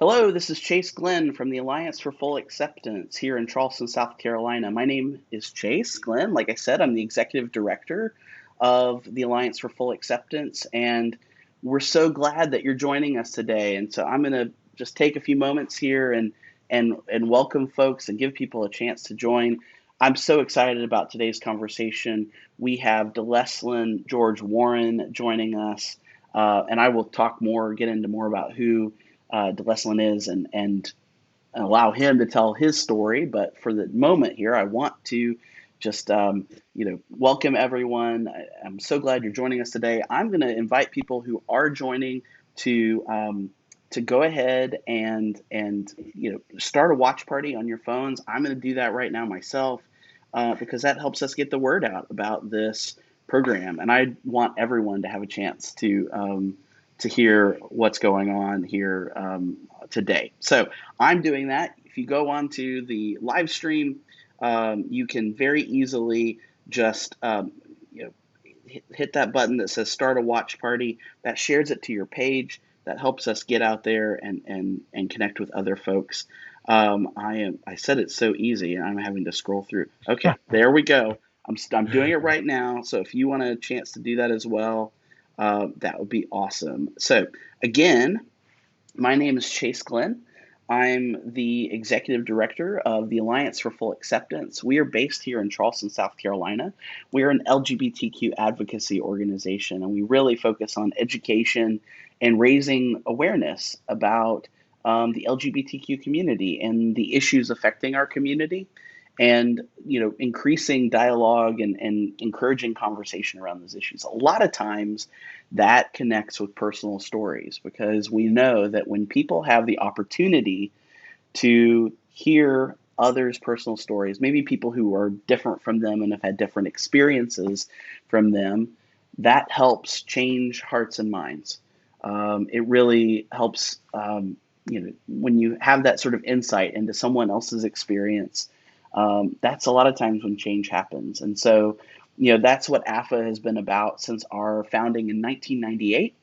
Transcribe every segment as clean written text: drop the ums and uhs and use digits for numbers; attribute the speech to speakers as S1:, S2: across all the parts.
S1: Hello, this is Chase Glenn from the Alliance for Full Acceptance here in Charleston, South Carolina. My name is Chase Glenn. Like I said, I'm the Executive Director of the Alliance for Full Acceptance, and we're so glad that you're joining us today. And so I'm going to just take a few moments here and welcome folks and give people a chance to join. I'm so excited about today's conversation. We have DeLesslin George Warren joining us, and I will talk more, get into more about who DeLesslin is and allow him to tell his story. But for the moment here, I want to just welcome everyone. I'm so glad you're joining us today. I'm going to invite people who are joining to go ahead and start a watch party on your phones. I'm going to do that right now myself because that helps us get the word out about this program, and I want everyone to have a chance to hear what's going on here today. So I'm doing that. If you go on to the live stream, you can very easily just hit that button that says start a watch party. That shares it to your page. That helps us get out there and connect with other folks. I said it's so easy, and I'm having to scroll through. Okay, there we go. I'm doing it right now. So if you want a chance to do that as well, that would be awesome. So again, my name is Chase Glenn. I'm the Executive Director of the Alliance for Full Acceptance. We are based here in Charleston, South Carolina. We are an LGBTQ advocacy organization, and we really focus on education and raising awareness about the LGBTQ community and the issues affecting our community, and increasing dialogue and encouraging conversation around those issues. A lot of times that connects with personal stories, because we know that when people have the opportunity to hear others' personal stories, maybe people who are different from them and have had different experiences from them, that helps change hearts and minds. It really helps, when you have that sort of insight into someone else's experience. That's a lot of times when change happens. And so, that's what AFFA has been about since our founding in 1998.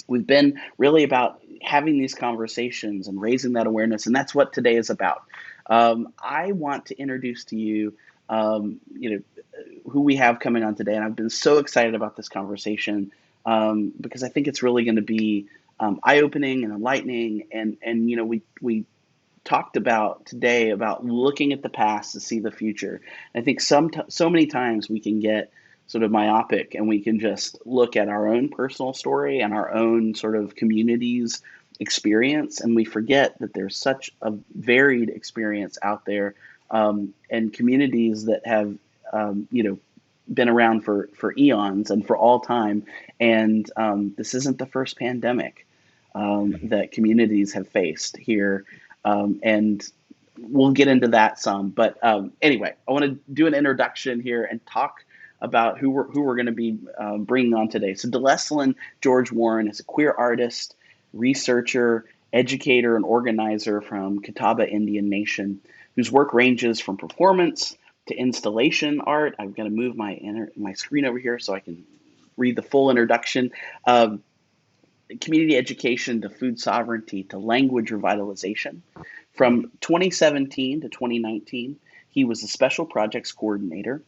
S1: We've been really about having these conversations and raising that awareness, and that's what today is about. I want to introduce to you, who we have coming on today, and I've been so excited about this conversation because I think it's really going to be eye-opening and enlightening. And we talked about today about looking at the past to see the future. I think so many times we can get sort of myopic, and we can just look at our own personal story and our own sort of community's experience, and we forget that there's such a varied experience out there, and communities that have been around for eons and for all time. And this isn't the first pandemic that communities have faced here, and we'll get into that some. But anyway, I want to do an introduction here and talk about who we're going to be bringing on today. So DeLesslin George Warren is a queer artist, researcher, educator, and organizer from Catawba Indian Nation, whose work ranges from performance to installation art. I'm going to move my screen over here so I can read the full introduction. Community education to food sovereignty to language revitalization. From 2017 to 2019, he was the special projects coordinator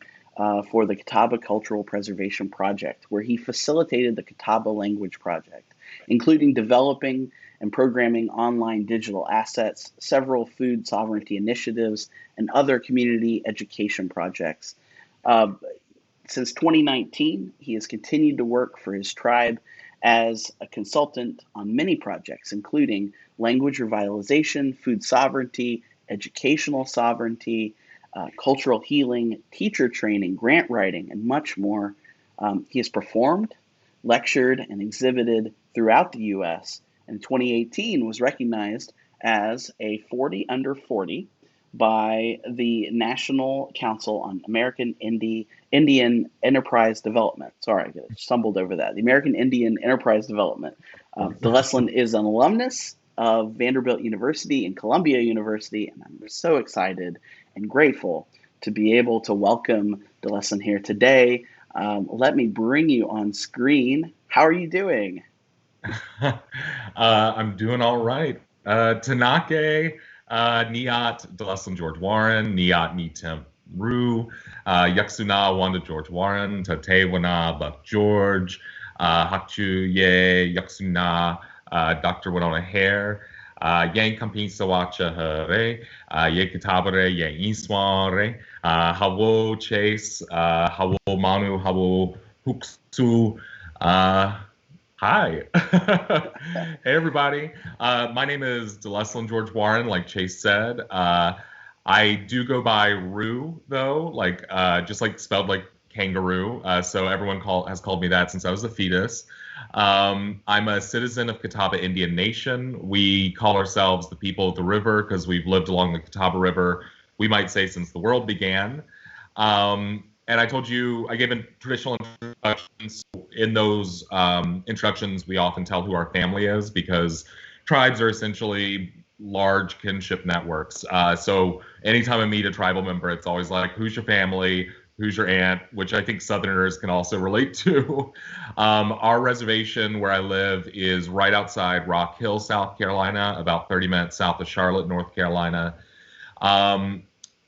S1: for the Catawba Cultural Preservation Project, where he facilitated the Catawba Language Project, including developing and programming online digital assets, several food sovereignty initiatives, and other community education projects. Since 2019, he has continued to work for his tribe as a consultant on many projects, including language revitalization, food sovereignty, educational sovereignty, cultural healing, teacher training, grant writing, and much more. He has performed, lectured, and exhibited throughout the U.S., and in 2018 was recognized as a 40 under 40 by the National Council on Indian Enterprise Development. Sorry, I stumbled over that. The American Indian Enterprise Development. DeLesslin is an alumnus of Vanderbilt University and Columbia University, and I'm so excited and grateful to be able to welcome DeLesslin here today. Let me bring you on screen. How are you doing?
S2: I'm doing all right. Tanake, Niat, DeLesslin George Warren, Niat Nitim Ru, Yaksuna Wanda George Warren, Tatewana Buck George, Hakchu Ye Yaksuna Dr. Winona Hare, Yang Kampi Sawacha Hare, Ye Kitabare Ye Isware, Hawo Chase, Hawo Manu, Hawo Huksu, Hi. Hey, everybody. My name is DeLesslin George Warren, like Chase said. I do go by Rue, though, like just like spelled like kangaroo. So everyone has called me that since I was a fetus. I'm a citizen of Catawba Indian Nation. We call ourselves the people of the river because we've lived along the Catawba River, we might say, since the world began. And I told you, I gave a traditional introductions. In those introductions, we often tell who our family is because tribes are essentially large kinship networks. So anytime I meet a tribal member, it's always like, who's your family? Who's your aunt? Which I think Southerners can also relate to. Our reservation where I live is right outside Rock Hill, South Carolina, about 30 minutes south of Charlotte, North Carolina.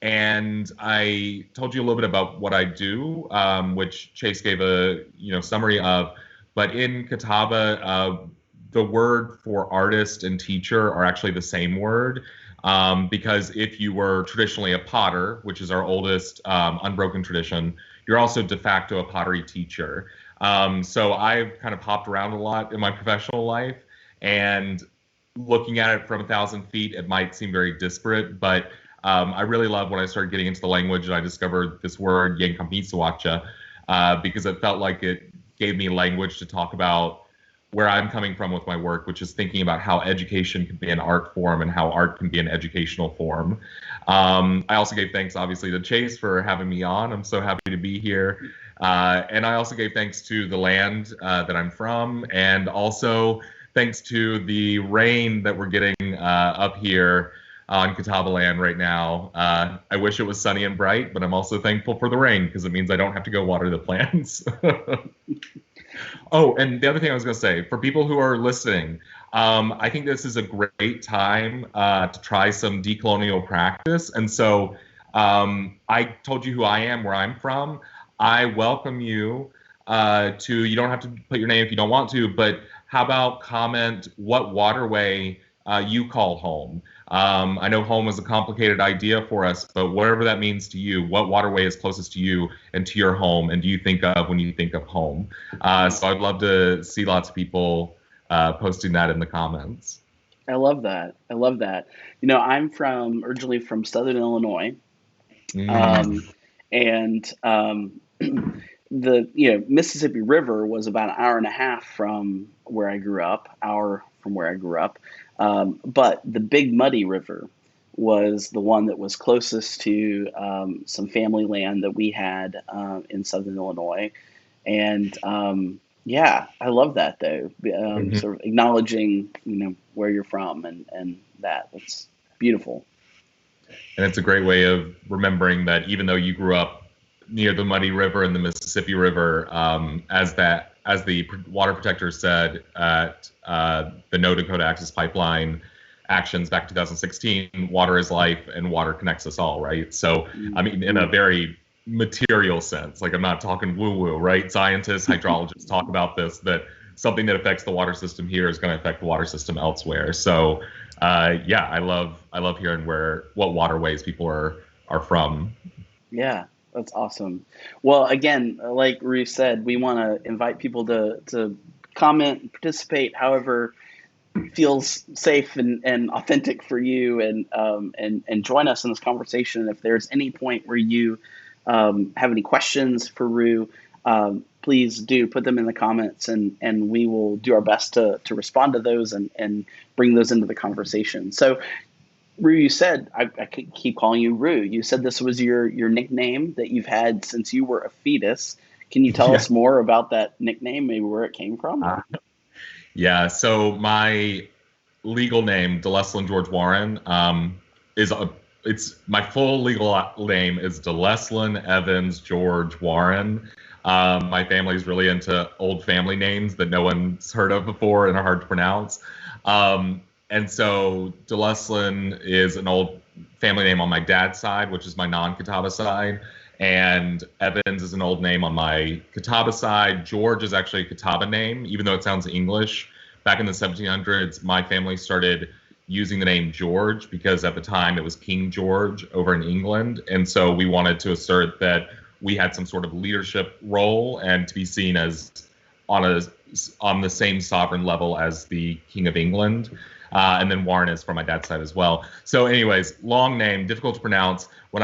S2: And I told you a little bit about what I do, which Chase gave a summary of. But in Catawba, the word for artist and teacher are actually the same word, because if you were traditionally a potter, which is our oldest unbroken tradition, you're also de facto a pottery teacher. So I've kind of hopped around a lot in my professional life, and looking at it from 1,000 feet, it might seem very disparate, but I really love when I started getting into the language and I discovered this word, Yenkampisawacha, because it felt like it gave me language to talk about where I'm coming from with my work, which is thinking about how education can be an art form and how art can be an educational form. I also gave thanks, obviously, to Chase for having me on. I'm so happy to be here. And I also gave thanks to the land that I'm from, and also thanks to the rain that we're getting up here on Catawba land right now. I wish it was sunny and bright, but I'm also thankful for the rain because it means I don't have to go water the plants. Oh, and the other thing I was going to say, for people who are listening, I think this is a great time to try some decolonial practice. And so I told you who I am, where I'm from. I welcome you you don't have to put your name if you don't want to, but how about comment what waterway you call home? I know home is a complicated idea for us, but whatever that means to you, what waterway is closest to you and to your home, and do you think of when you think of home? So I'd love to see lots of people posting that in the comments.
S1: I love that. I love that. I'm originally from Southern Illinois, and the Mississippi River was about an hour and a half from where I grew up, but the Big Muddy River was the one that was closest to some family land that we had in Southern Illinois. And yeah, I love that though. Sort of acknowledging, where you're from and that's beautiful.
S2: And it's a great way of remembering that even though you grew up near the Muddy River and the Mississippi River, as the water protector said at the No Dakota Access Pipeline actions back in 2016, water is life and water connects us all, right? So, I mean, in a very material sense, like I'm not talking woo-woo, right? Scientists, hydrologists talk about this, that something that affects the water system here is going to affect the water system elsewhere. So, yeah, I love hearing what waterways people are from.
S1: Yeah. That's awesome. Well, again, like Ruth said, we want to invite people to comment and participate however feels safe and authentic for you, and join us in this conversation. If there's any point where you have any questions for Rue, please do put them in the comments, and we will do our best to respond to those and bring those into the conversation. So, Rue, you said, I keep calling you Rue. You said this was your nickname that you've had since you were a fetus. Can you tell us more about that nickname, maybe where it came from?
S2: Yeah, so my legal name, DeLesslin George Warren, it's my full legal name is DeLesslin Evans George Warren. My family's really into old family names that no one's heard of before and are hard to pronounce. And so DeLesslin is an old family name on my dad's side, which is my non-Catawba side. And Evans is an old name on my Catawba side. George is actually a Catawba name, even though it sounds English. Back in the 1700s, my family started using the name George because at the time it was King George over in England. And so we wanted to assert that we had some sort of leadership role and to be seen as on the same sovereign level as the King of England. And then Warren is from my dad's side as well. So anyways, long name, difficult to pronounce. When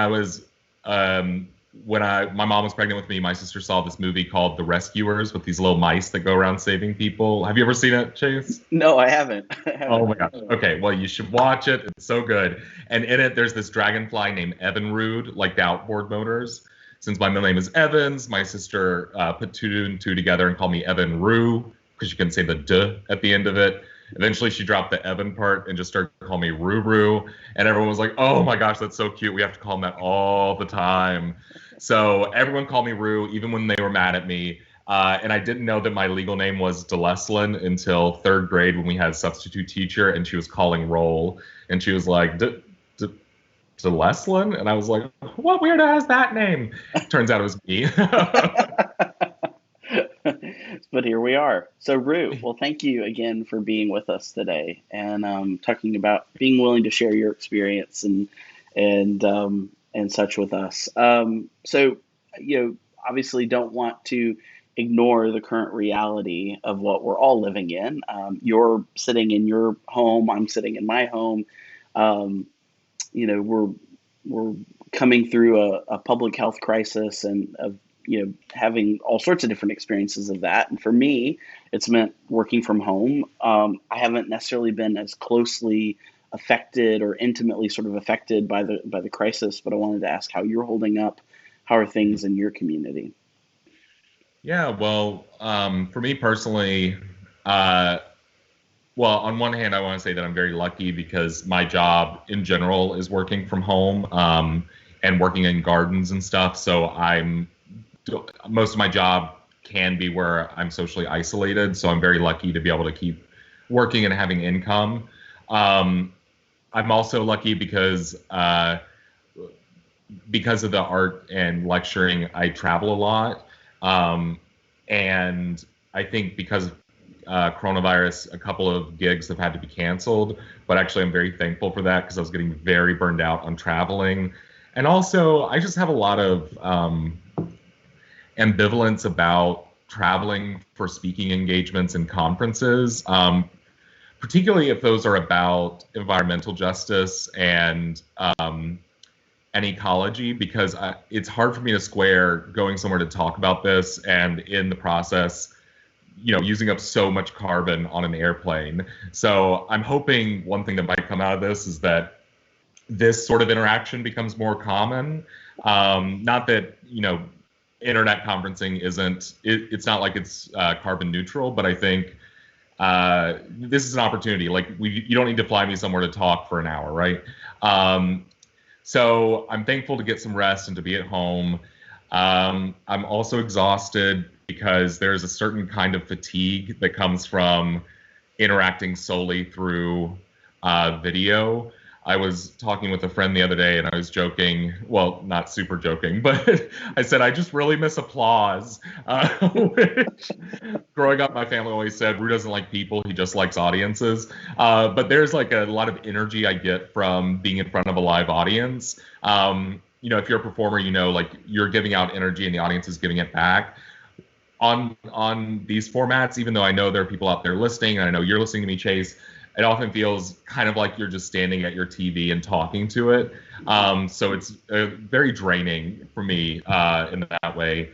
S2: my mom was pregnant with me, my sister saw this movie called The Rescuers with these little mice that go around saving people. Have you ever seen it, Chase?
S1: No, I haven't.
S2: Oh my gosh. Okay, well, you should watch it. It's so good. And in it, there's this dragonfly named Evinrude, like the outboard motors. Since my middle name is Evans, my sister put two and two together and called me Evan Rue because you couldn't say the D at the end of it. Eventually, she dropped the Evan part and just started calling me Roo Roo. And everyone was like, oh my gosh, that's so cute. We have to call him that all the time. So everyone called me Roo, even when they were mad at me. And I didn't know that my legal name was DeLesslin until third grade when we had a substitute teacher and she was calling roll. And she was like, DeLesslin? And I was like, what weirdo has that name? Turns out it was me.
S1: But here we are. So, Rue, well, thank you again for being with us today and talking about being willing to share your experience and such with us. So, obviously don't want to ignore the current reality of what we're all living in. You're sitting in your home. I'm sitting in my home. We're coming through a public health crisis and having all sorts of different experiences of that. And for me, it's meant working from home. I haven't necessarily been as closely affected or intimately sort of affected by the crisis, but I wanted to ask how you're holding up. How are things in your community?
S2: Yeah, well, for me personally, well, on one hand, I want to say that I'm very lucky because my job in general is working from home and working in gardens and stuff. So most of my job can be where I'm socially isolated. So I'm very lucky to be able to keep working and having income. I'm also lucky because of the art and lecturing, I travel a lot. And I think because of coronavirus, a couple of gigs have had to be canceled, but actually I'm very thankful for that because I was getting very burned out on traveling. And also I just have a lot of ambivalence about traveling for speaking engagements and conferences, particularly if those are about environmental justice and ecology, because it's hard for me to square going somewhere to talk about this and in the process, using up so much carbon on an airplane. So I'm hoping one thing that might come out of this is that this sort of interaction becomes more common. Not that, internet conferencing it's not like it's carbon neutral, but I think this is an opportunity. Like you don't need to fly me somewhere to talk for an hour, right? So I'm thankful to get some rest and to be at home. I'm also exhausted because there's a certain kind of fatigue that comes from interacting solely through video. I was talking with a friend the other day and I was joking, well, not super joking, but I said, I just really miss applause. Which growing up, my family always said, Rue doesn't like people, he just likes audiences. But there's like a lot of energy I get from being in front of a live audience. If you're a performer, like you're giving out energy and the audience is giving it back. On these formats, even though I know there are people out there listening, and I know you're listening to me, Chase, it often feels kind of like you're just standing at your TV and talking to it. So it's very draining for me in that way.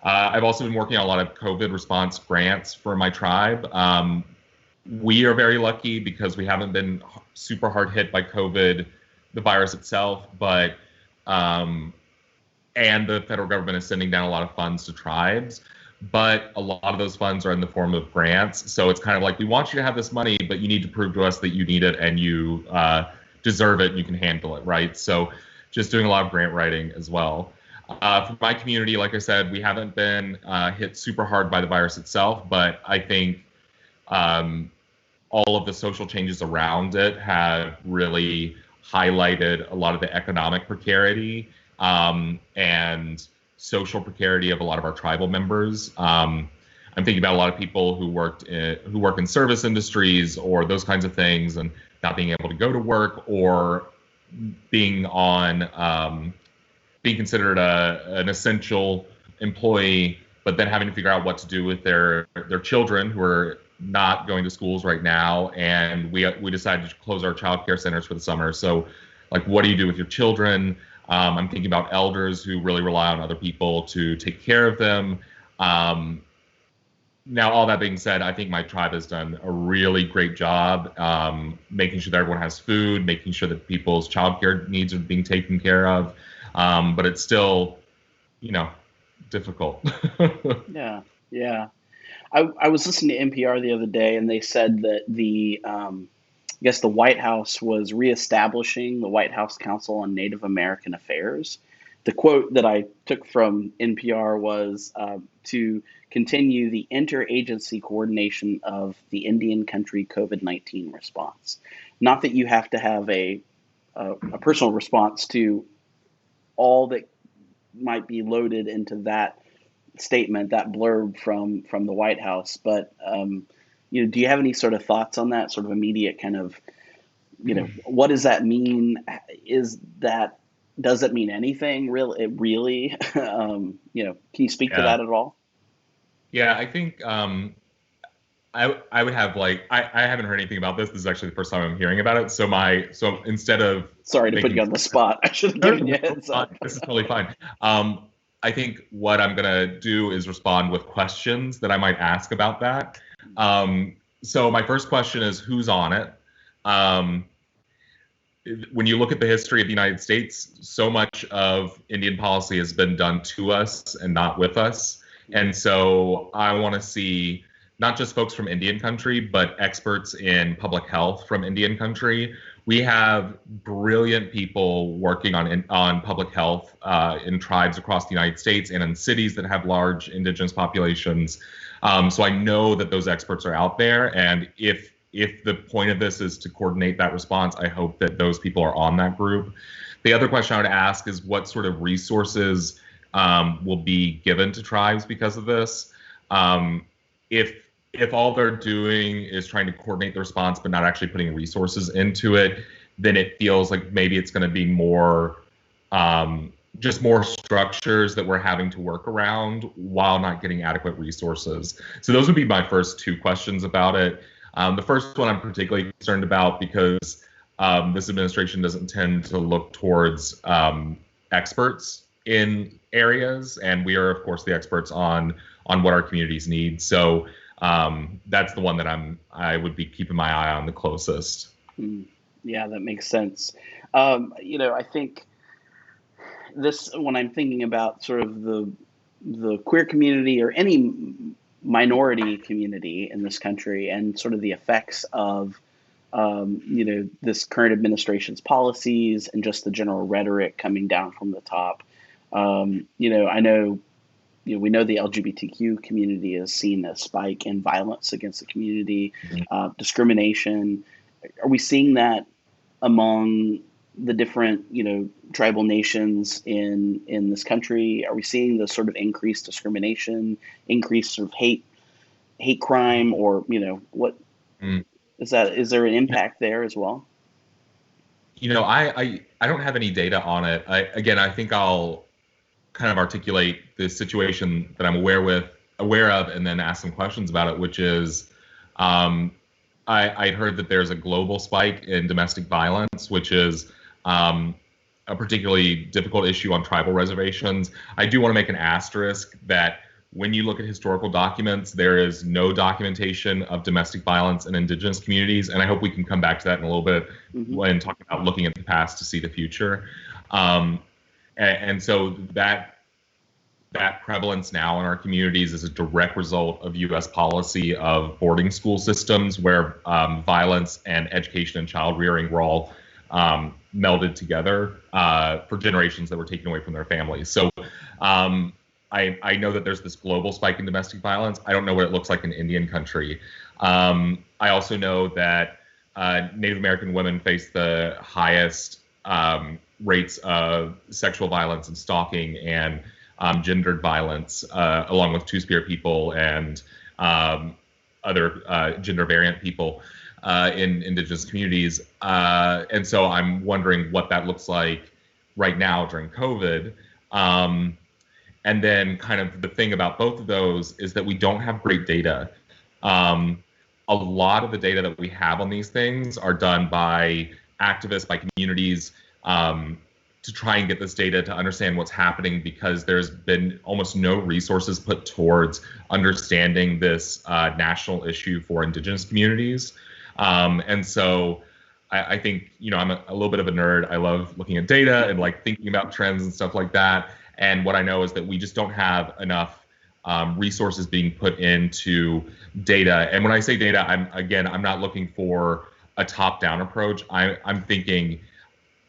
S2: I've also been working on a lot of COVID response grants for my tribe. We are very lucky because we haven't been super hard hit by COVID, the virus itself, but and the federal government is sending down a lot of funds to tribes. But a lot of those funds are in the form of grants. So it's kind of like, we want you to have this money, but you need to prove to us that you need it and you deserve it and you can handle it, right? So just doing a lot of grant writing as well. For my community, like I said, we haven't been hit super hard by the virus itself, but I think all of the social changes around it have really highlighted a lot of the economic precarity and social precarity of a lot of our tribal members. I'm thinking about a lot of people who work in service industries or those kinds of things, and not being able to go to work, or being being considered an essential employee, but then having to figure out what to do with their children who are not going to schools right now. And we decided to close our child care centers for the summer. So, like, what do you do with your children? I'm thinking about elders who really rely on other people to take care of them. Now, all that being said, I think my tribe has done a really great job making sure that everyone has food, making sure that people's childcare needs are being taken care of. But it's still, difficult.
S1: Yeah. I was listening to NPR the other day, and they said that I guess the White House was reestablishing the White House Council on Native American Affairs. The quote that I took from NPR was to continue the interagency coordination of the Indian country COVID-19 response. Not that you have to have a personal response to all that might be loaded into that statement, that blurb from the White House, but do you have any sort of thoughts on that, sort of immediate kind of, what does that mean? Does it mean anything really? Can you speak to that at all?
S2: Yeah, I think I would have, like, I haven't heard anything about this. This is actually the first time I'm hearing about it. So instead of
S1: Sorry to put you on the spot. I should have given you a heads up.
S2: This is totally fine. I think what I'm gonna do is respond with questions that I might ask about that. So my first question is, who's on it? When you look at the history of the United States, so much of Indian policy has been done to us and not with us. And so I want to see not just folks from Indian country, but experts in public health from Indian country. We have brilliant people working on public health in tribes across the United States and in cities that have large Indigenous populations. So I know that those experts are out there, and if the point of this is to coordinate that response, I hope that those people are on that group. The other question I would ask is, what sort of resources will be given to tribes because of this? If all they're doing is trying to coordinate the response but not actually putting resources into it, then it feels like maybe it's going to be more just more structures that we're having to work around while not getting adequate resources. So those would be my first two questions about it. The first one I'm particularly concerned about because this administration doesn't tend to look towards experts in areas, and we are, of course, the experts on what our communities need. So that's the one that I would be keeping my eye on the closest.
S1: Yeah, that makes sense. I think this, when I'm thinking about sort of the queer community or any minority community in this country, and sort of the effects of this current administration's policies and just the general rhetoric coming down from the top. I know, we know the LGBTQ community has seen a spike in violence against the community, discrimination. Are we seeing that among the different, tribal nations in this country? Are we seeing the sort of increased discrimination, increased sort of hate crime, or, what is that? Is there an impact there as well?
S2: I don't have any data on it. I think I'll kind of articulate the situation that I'm aware of, and then ask some questions about it, which is, I'd heard that there's a global spike in domestic violence, which is a particularly difficult issue on tribal reservations. I do want to make an asterisk that when you look at historical documents, there is no documentation of domestic violence in Indigenous communities, and I hope we can come back to that in a little bit when talking about looking at the past to see the future. And so that prevalence now in our communities is a direct result of U.S. policy of boarding school systems where violence and education and child rearing were all melded together for generations that were taken away from their families. So I know that there's this global spike in domestic violence. I don't know what it looks like in Indian country. I also know that Native American women face the highest rates of sexual violence and stalking and gendered violence, along with Two-Spirit people and other gender variant people in Indigenous communities. And so I'm wondering what that looks like right now during COVID. And then kind of the thing about both of those is that we don't have great data. A lot of the data that we have on these things are done by activists, by communities, to try and get this data to understand what's happening, because there's been almost no resources put towards understanding this national issue for Indigenous communities. And so I think, I'm a little bit of a nerd. I love looking at data and like thinking about trends and stuff like that. And what I know is that we just don't have enough resources being put into data. And when I say data, I'm not looking for a top-down approach. I'm thinking,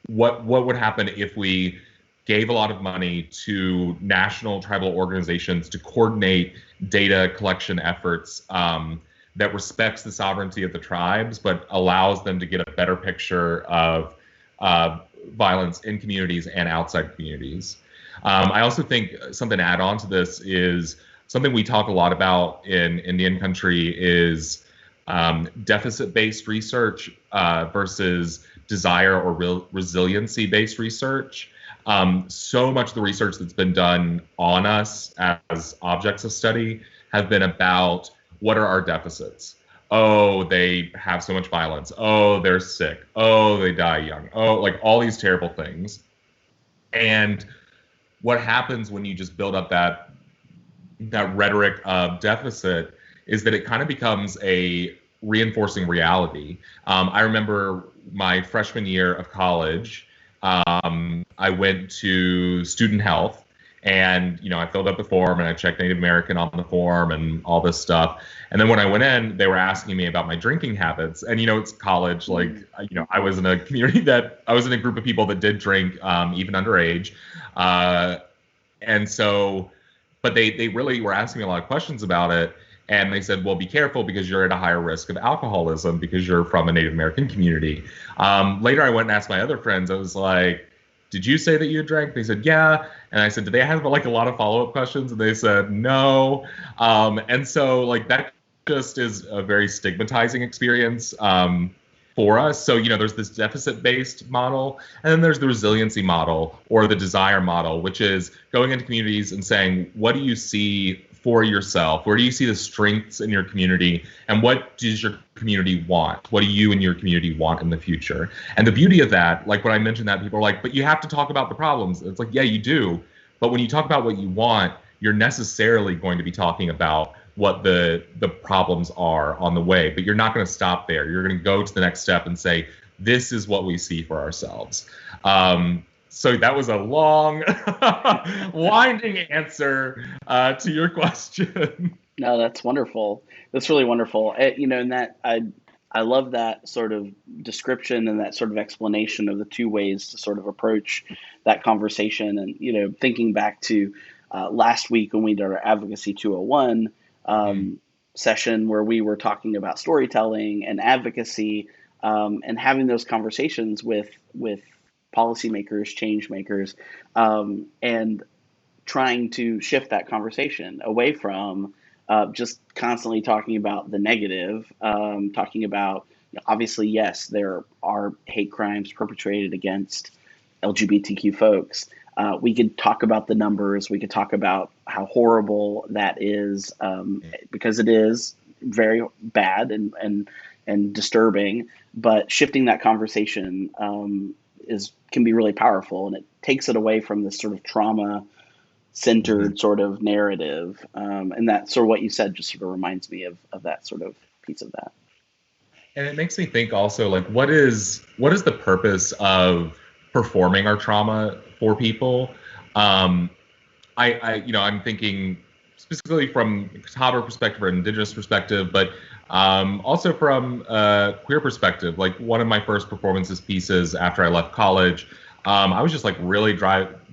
S2: what would happen if we gave a lot of money to national tribal organizations to coordinate data collection efforts that respects the sovereignty of the tribes, but allows them to get a better picture of violence in communities and outside communities. I also think something to add on to this is something we talk a lot about in Indian country is deficit-based research versus desire or resiliency-based research. So much of the research that's been done on us as objects of study have been about what are our deficits. Oh, they have so much violence. Oh, they're sick. Oh, they die young. Oh, like all these terrible things. And what happens when you just build up that rhetoric of deficit is that it kind of becomes a reinforcing reality. I remember my freshman year of college, I went to student health, and I filled out the form and I checked Native American on the form and all this stuff. And then when I went in, they were asking me about my drinking habits. And it's college, like I was in a community I was in a group of people that did drink, even underage. And so, but they really were asking me a lot of questions about it. And they said, well, be careful because you're at a higher risk of alcoholism because you're from a Native American community. Later, I went and asked my other friends. I was like, did you say that you drank? They said, yeah. And I said, did they have like a lot of follow-up questions? And they said, no. And so like that just is a very stigmatizing experience for us. So, there's this deficit-based model, and then there's the resiliency model or the desire model, which is going into communities and saying, what do you see for yourself? Where do you see the strengths in your community? And what does your community want? What do you and your community want in the future? And the beauty of that, like when I mentioned that, people are like, but you have to talk about the problems. It's like, yeah, you do. But when you talk about what you want, you're necessarily going to be talking about what the problems are on the way. But you're not going to stop there. You're going to go to the next step and say, this is what we see for ourselves. So that was a long, winding answer to your question.
S1: No, that's wonderful. That's really wonderful. And that I love that sort of description and that sort of explanation of the two ways to sort of approach that conversation. And thinking back to last week when we did our Advocacy 201 session where we were talking about storytelling and advocacy, and having those conversations with policymakers, change makers, and trying to shift that conversation away from just constantly talking about the negative, talking about, obviously, yes, there are hate crimes perpetrated against LGBTQ folks. We could talk about the numbers. We could talk about how horrible that is, because it is very bad and disturbing. But shifting that conversation can be really powerful, and it takes it away from this sort of trauma-centered sort of narrative. And that's sort of what you said just sort of reminds me of that sort of piece of that.
S2: And it makes me think also, like, what is the purpose of performing our trauma for people? I'm thinking specifically from a Catawba perspective or an Indigenous perspective, but also from a queer perspective. Like one of my first performances pieces after I left college, I was just like really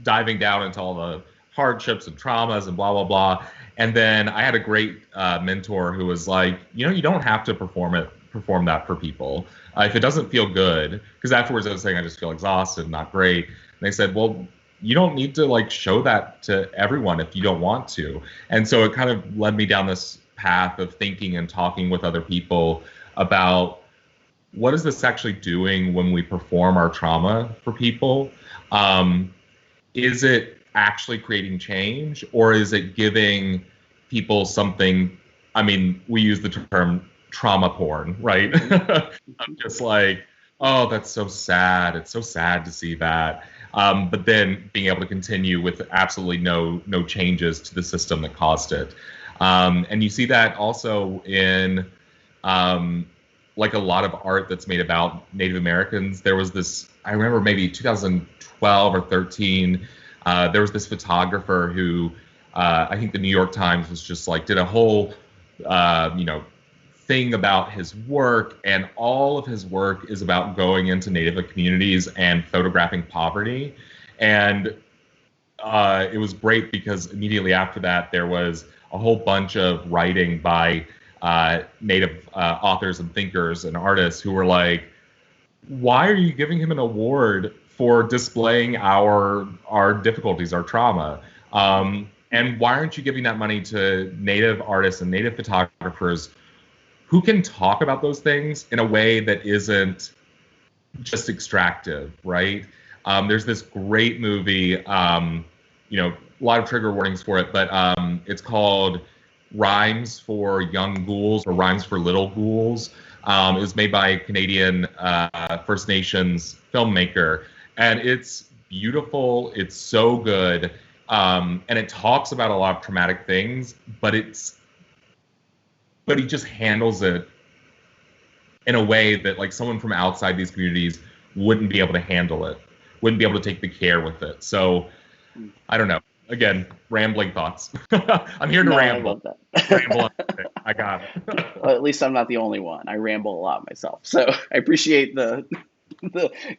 S2: diving down into all the hardships and traumas and blah, blah, blah. And then I had a great mentor who was like, you don't have to perform that for people. If it doesn't feel good, because afterwards I was saying I just feel exhausted, not great. And they said, well, you don't need to like show that to everyone if you don't want to. And so it kind of led me down this path of thinking and talking with other people about what is this actually doing when we perform our trauma for people? Is it actually creating change, or is it giving people something? I mean, we use the term trauma porn, right? I'm just like, oh, that's so sad. It's so sad to see that. But then being able to continue with absolutely no changes to the system that caused it. And you see that also in like a lot of art that's made about Native Americans. There was this, I remember maybe 2012 or 13, there was this photographer who I think the New York Times was just like, did a whole, thing about his work, and all of his work is about going into Native communities and photographing poverty. And it was great because immediately after that, there was a whole bunch of writing by Native authors and thinkers and artists who were like, why are you giving him an award for displaying our difficulties, our trauma? And why aren't you giving that money to Native artists and Native photographers who can talk about those things in a way that isn't just extractive, right? There's this great movie, a lot of trigger warnings for it, but it's called Rhymes for Young Ghouls, or Rhymes for Little Ghouls. It was made by a Canadian First Nations filmmaker, and it's beautiful. It's so good, and it talks about a lot of traumatic things, but he just handles it in a way that like someone from outside these communities wouldn't be able to handle it, wouldn't be able to take the care with it. So I don't know. Again, rambling thoughts. I'm here to ramble.
S1: I love that.
S2: Ramble. I got it.
S1: Well, at least I'm not the only one. I ramble a lot myself, so I appreciate the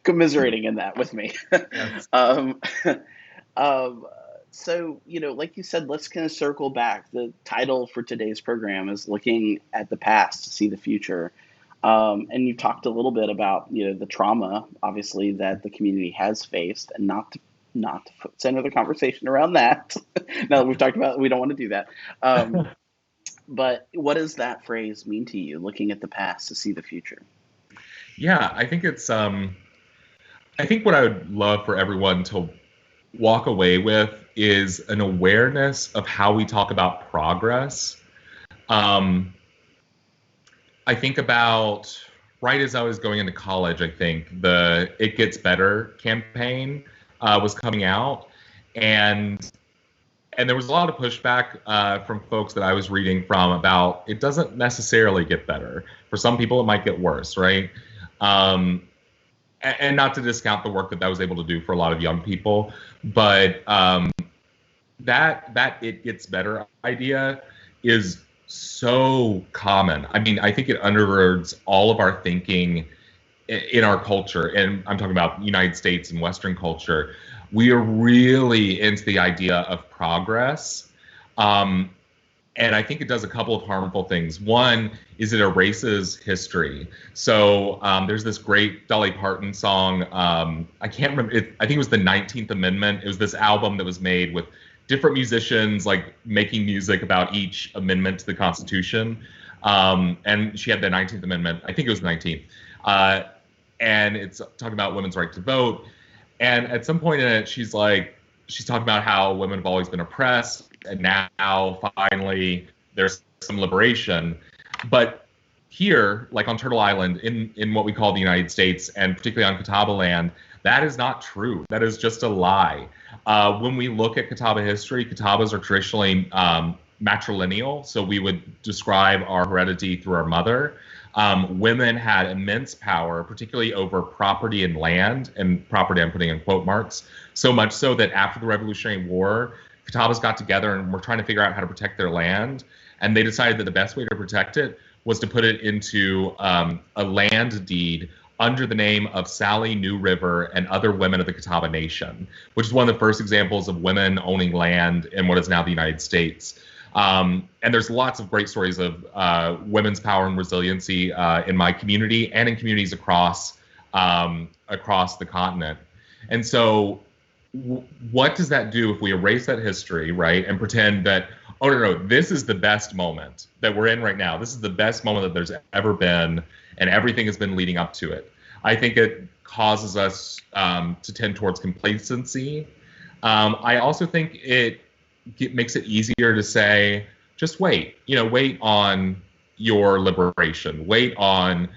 S1: commiserating in that with me.
S2: Yes.
S1: So, like you said, let's kind of circle back. The title for today's program is Looking at the Past to See the Future. And you talked a little bit about, the trauma, obviously, that the community has faced, and not to send another conversation around that. Now that we've talked about it, we don't want to do that. But what does that phrase mean to you, looking at the past to see the future?
S2: Yeah, I think it's, I think what I would love for everyone to walk away with is an awareness of how we talk about progress. I think about, right as I was going into college, I think the It Gets Better campaign was coming out, and there was a lot of pushback from folks that I was reading from about it doesn't necessarily get better. For some people, it might get worse, right? And not to discount the work that was able to do for a lot of young people, but that It Gets Better idea is so common. I mean, I think it undergirds all of our thinking in our culture, and I'm talking about United States and Western culture. We are really into the idea of progress. And I think it does a couple of harmful things. One is it erases history. So there's this great Dolly Parton song. I can't remember. I think it was the 19th Amendment. It was this album that was made with different musicians like making music about each amendment to the Constitution. And she had the 19th Amendment. I think it was the 19th. And it's talking about women's right to vote. And at some point in it, she's talking about how women have always been oppressed, and now finally there's some liberation. But here, like on Turtle Island, in what we call the United States, and particularly on Catawba land, that is not true. That is just a lie. When we look at Catawba history, Catawbas are traditionally matrilineal, so we would describe our heredity through our mother. Women had immense power, particularly over property and land, and property I'm putting in quote marks, so much so that after the Revolutionary War, Catawbas got together and were trying to figure out how to protect their land, and they decided that the best way to protect it was to put it into a land deed under the name of Sally New River and other women of the Catawba Nation, which is one of the first examples of women owning land in what is now the United States. And there's lots of great stories of women's power and resiliency in my community and in communities across the continent. And so what does that do if we erase that history, right, and pretend that, oh, no, this is the best moment that we're in right now. This is the best moment that there's ever been, and everything has been leading up to it. I think it causes us to tend towards complacency. I also think it makes it easier to say, just wait. Wait on your liberation. Wait on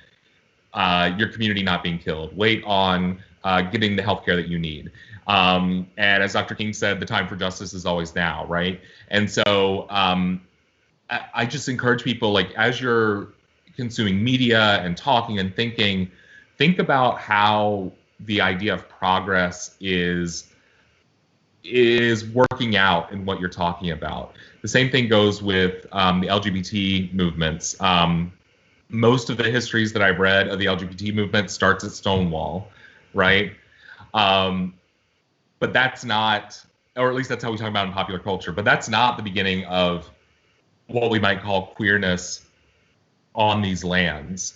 S2: your community not being killed. Wait on getting the healthcare that you need. And as Dr. King said, the time for justice is always now, right? And so I just encourage people, like, as you're consuming media and talking and thinking, think about how the idea of progress is working out in what you're talking about. The same thing goes with the LGBT movements. Most of the histories that I've read of the LGBT movement starts at Stonewall, right? But that's not, or at least that's how we talk about it in popular culture, but that's not the beginning of what we might call queerness on these lands.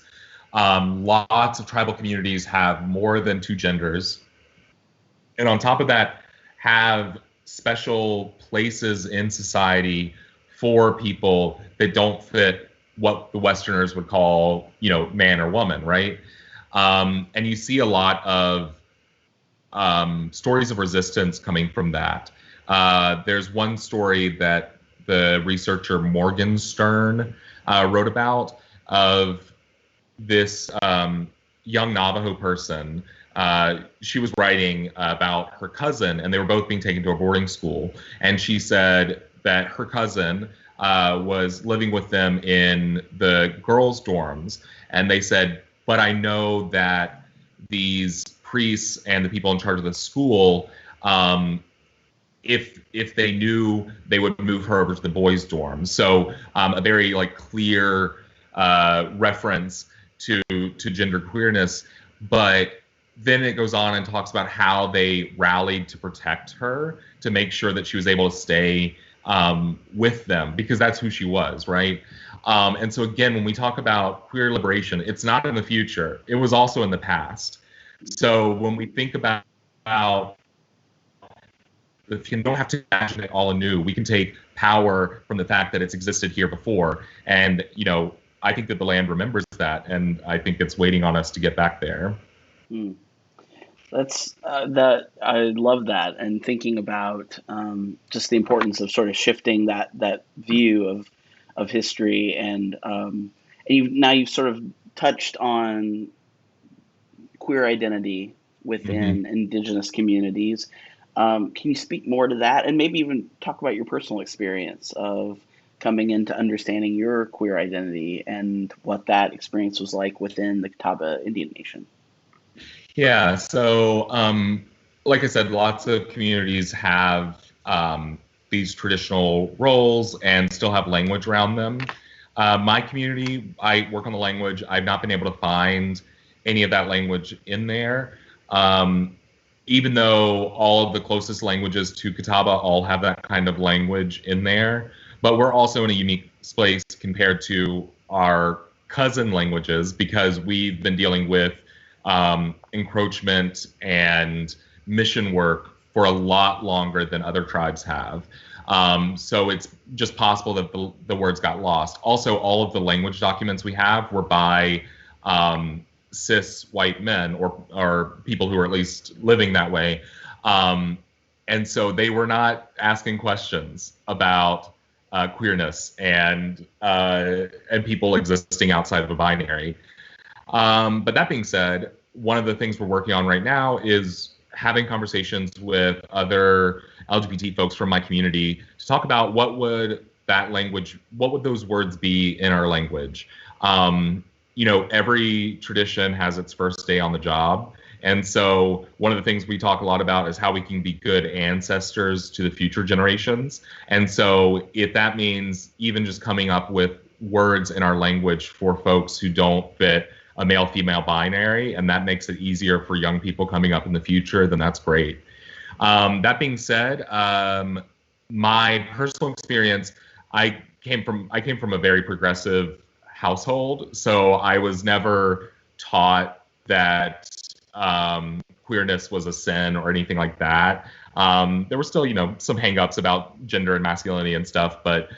S2: Lots of tribal communities have more than two genders. And on top of that, have special places in society for people that don't fit what the Westerners would call, man or woman, right? And you see a lot of stories of resistance coming from that. There's one story that the researcher Morgan Stern wrote about of this young Navajo person. She was writing about her cousin, and they were both being taken to a boarding school. And she said that her cousin was living with them in the girls' dorms. And they said, but I know that these priests and the people in charge of the school, if they knew, they would move her over to the boys' dorm. So a very clear reference to gender queerness. But then it goes on and talks about how they rallied to protect her, to make sure that she was able to stay with them, because that's who she was, right? And so again, when we talk about queer liberation, it's not in the future. It was also in the past. So when we think about if you don't have to imagine it all anew, we can take power from the fact that it's existed here before. And, I think that the land remembers that, and I think it's waiting on us to get back there.
S1: That's that I love that, and thinking about just the importance of sort of shifting that view of history, and you've sort of touched on queer identity within Indigenous communities. Can you speak more to that, and maybe even talk about your personal experience of coming into understanding your queer identity and what that experience was like within the Catawba Indian Nation?
S2: Yeah, so like I said, lots of communities have these traditional roles and still have language around them. My community, I work on the language. I've not been able to find any of that language in there, even though all of the closest languages to Catawba all have that kind of language in there. But we're also in a unique place compared to our cousin languages, because we've been dealing with encroachment and mission work for a lot longer than other tribes have. So it's just possible that the words got lost. Also, all of the language documents we have were by cis white men, or people who are at least living that way. And so they were not asking questions about queerness and people existing outside of a binary. But that being said, one of the things we're working on right now is having conversations with other LGBT folks from my community to talk about what would those words be in our language. Every tradition has its first day on the job. And so one of the things we talk a lot about is how we can be good ancestors to the future generations. And so if that means even just coming up with words in our language for folks who don't fit a male-female binary, and that makes it easier for young people coming up in the future, then that's great. That being said, my personal experience, I came from a very progressive household, so I was never taught that queerness was a sin or anything like that. There were still, some hangups about gender and masculinity and stuff, but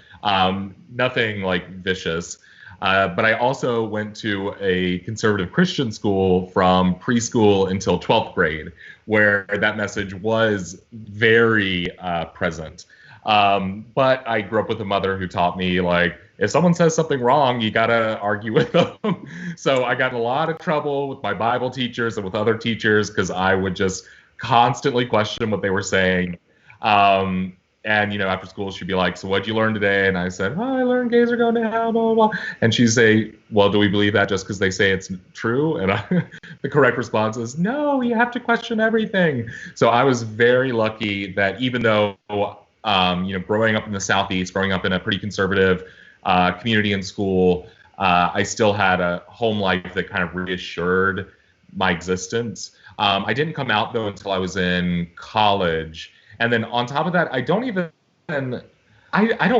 S2: nothing like vicious. But I also went to a conservative Christian school from preschool until 12th grade, where that message was very present. But I grew up with a mother who taught me, like, if someone says something wrong, you gotta argue with them. So I got in a lot of trouble with my Bible teachers and with other teachers because I would just constantly question what they were saying. And after school, she'd be like, "So what'd you learn today?" And I said, "Oh, I learned gays are going to hell, blah, blah, blah." And she'd say, "Well, do we believe that just because they say it's true?" And the correct response is, "No, you have to question everything." So I was very lucky that even though, growing up in the Southeast, growing up in a pretty conservative community and school, I still had a home life that kind of reassured my existence. I didn't come out, though, until I was in college. And then on top of that, I don't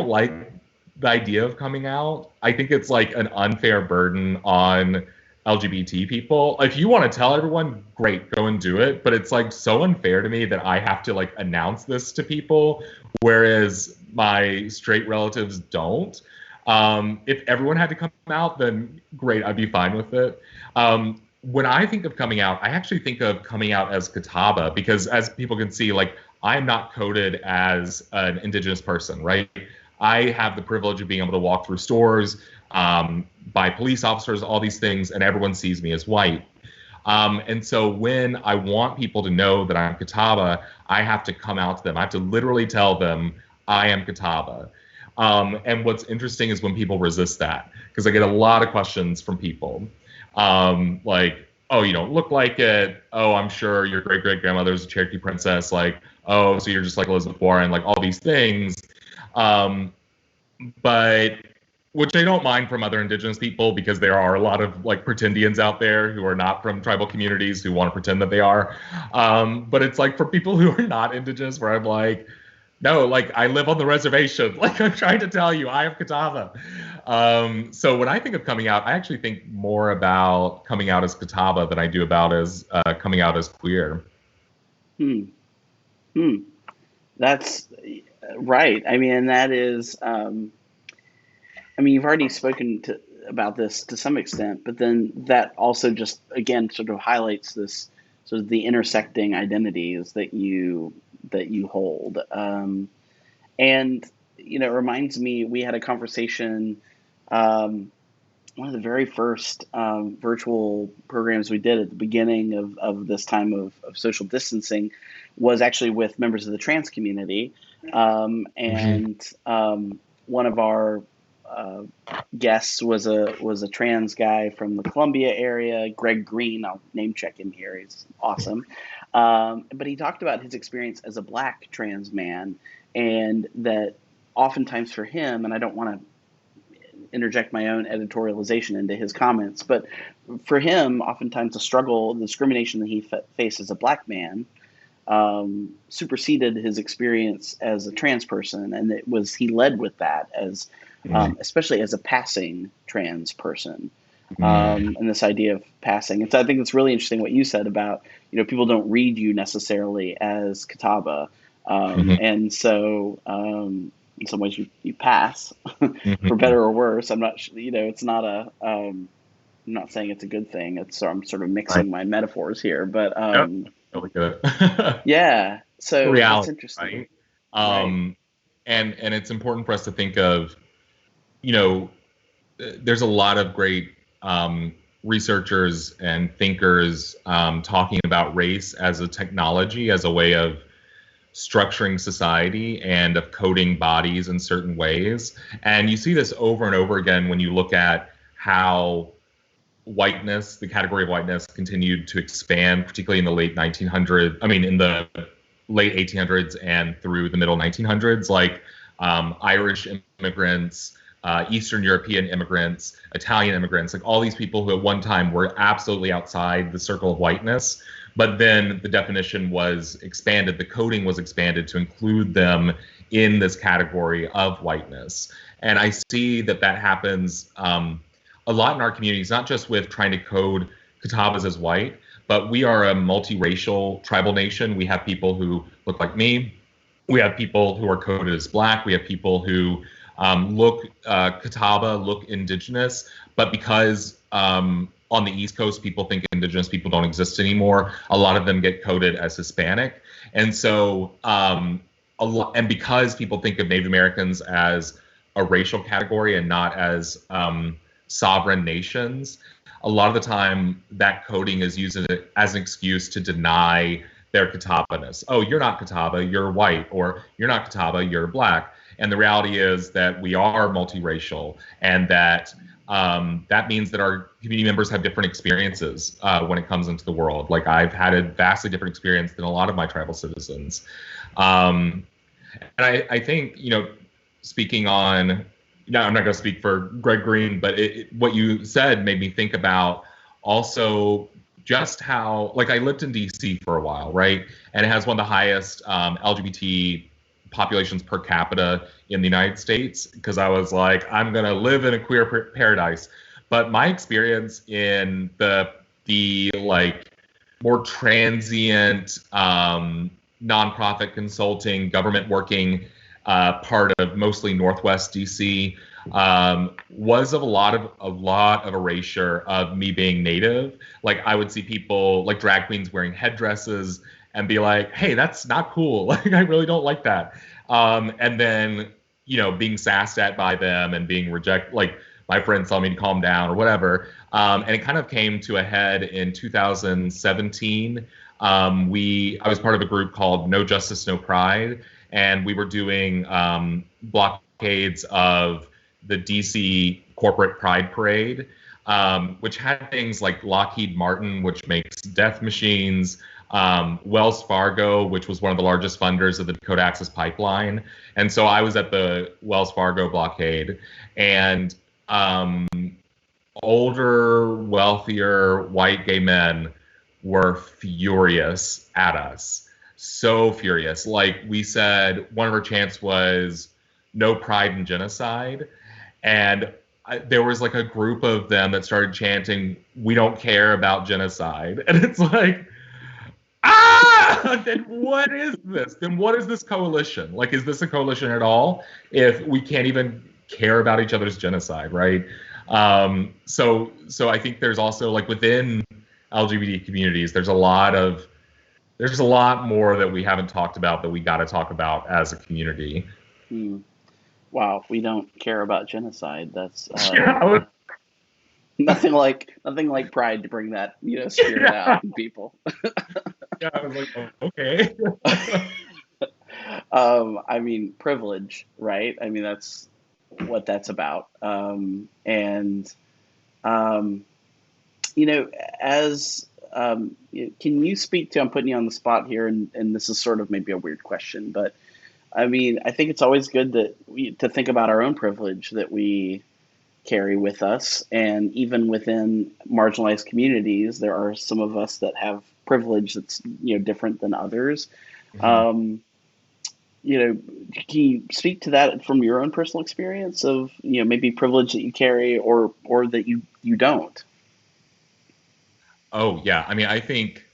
S2: like the idea of coming out. I think it's like an unfair burden on LGBT people. If you want to tell everyone, great, go and do it. But it's like so unfair to me that I have to like announce this to people, whereas my straight relatives don't. If everyone had to come out, then great, I'd be fine with it. When I think of coming out, I actually think of coming out as Catawba, because as people can see, like, I'm not coded as an Indigenous person, right? I have the privilege of being able to walk through stores, by police officers, all these things, and everyone sees me as white. And so when I want people to know that I'm Catawba, I have to come out to them. I have to literally tell them I am Catawba. And what's interesting is when people resist that, because I get a lot of questions from people. Like, "Oh, you don't look like it. Oh, I'm sure your great-great-grandmother's a Cherokee princess. Like, oh, so you're just like Elizabeth Warren," like all these things. But which I don't mind from other Indigenous people, because there are a lot of like pretendians out there who are not from tribal communities who want to pretend that they are. But it's like for people who are not Indigenous, where I'm like, no, like I live on the reservation. Like I'm trying to tell you, I am Catawba. So when I think of coming out, I actually think more about coming out as Catawba than I do about as coming out as queer.
S1: That's right. I mean, and that is, you've already spoken about this to some extent, but then that also just, again, sort of highlights this sort of the intersecting identities that you hold. And, it reminds me, we had a conversation, one of the very first virtual programs we did at the beginning of this time of social distancing was actually with members of the trans community. And one of our guests was a trans guy from the Columbia area, Greg Green. I'll name check him here. He's awesome. But he talked about his experience as a Black trans man, and that oftentimes for him, and I don't want to interject my own editorialization into his comments, but for him, oftentimes the discrimination that he faced as a Black man superseded his experience as a trans person, and he led with that as especially as a passing trans person, and this idea of passing. And so I think it's really interesting what you said about people don't read you necessarily as Catawba, and so in some ways you pass for better or worse. I'm not it's not a I'm not saying it's a good thing. I'm sort of mixing my metaphors here, but
S2: Really good.
S1: yeah. So
S2: reality,
S1: that's interesting.
S2: Right? And it's important for us to think of, there's a lot of great researchers and thinkers talking about race as a technology, as a way of structuring society and of coding bodies in certain ways. And you see this over and over again when you look at how whiteness, the category of whiteness, continued to expand, particularly in the late 1900s. In the late 1800s and through the middle 1900s, like Irish immigrants Eastern European immigrants, Italian immigrants, like all these people who at one time were absolutely outside the circle of whiteness. But then the definition was expanded, the coding was expanded to include them in this category of whiteness. And I see that happens a lot in our communities, not just with trying to code Catawbas as white, but we are a multiracial tribal nation. We have people who look like me. We have people who are coded as Black. We have people who look Catawba, look Indigenous, but because on the East Coast, people think Indigenous people don't exist anymore, a lot of them get coded as Hispanic. And so, and because people think of Native Americans as a racial category and not as sovereign nations, a lot of the time that coding is used as an excuse to deny their Catawba-ness. Oh, you're not Catawba, you're white, or you're not Catawba, you're Black. And the reality is that we are multiracial, and that that means that our community members have different experiences when it comes into the world. Like, I've had a vastly different experience than a lot of my tribal citizens. And I think, speaking on, no, I'm not going to speak for Greg Green, but what you said made me think about also just how, like, I lived in DC for a while, right? And it has one of the highest LGBT populations per capita in the United States, because I was like, I'm going to live in a queer paradise. But my experience in the like more transient nonprofit consulting, government working part of mostly Northwest DC was of a lot of erasure of me being Native. Like, I would see people like drag queens wearing headdresses and be like, hey, that's not cool. Like, I really don't like that. And then, being sassed at by them and being rejected, like my friends telling me to calm down or whatever. And it kind of came to a head in 2017. I was part of a group called No Justice, No Pride. And we were doing blockades of the DC corporate pride parade, which had things like Lockheed Martin, which makes death machines, Wells Fargo, which was one of the largest funders of the Dakota Access Pipeline. And so I was at the Wells Fargo blockade, and older, wealthier, white gay men were furious at us. So furious. Like, we said, one of our chants was no pride in genocide. And there was like a group of them that started chanting, we don't care about genocide. And it's like, then what is this? Then what is this coalition? Like, is this a coalition at all if we can't even care about each other's genocide, right? So I think there's also, like, within LGBT communities, there's a lot more that we haven't talked about that we got to talk about as a community.
S1: Wow, we don't care about genocide. That's
S2: Yeah,
S1: nothing like pride to bring that spirit out in people.
S2: Yeah, I was like, oh, okay.
S1: I mean, privilege, right? I mean, that's what that's about. As can you speak to? I'm putting you on the spot here, and this is sort of maybe a weird question, but I mean, I think it's always good to think about our own privilege that we carry with us, and even within marginalized communities, there are some of us that have privilege that's different than others.
S2: Mhm.
S1: Can you speak to that from your own personal experience of maybe privilege that you carry or that you don't?
S2: Oh, yeah. I mean, I think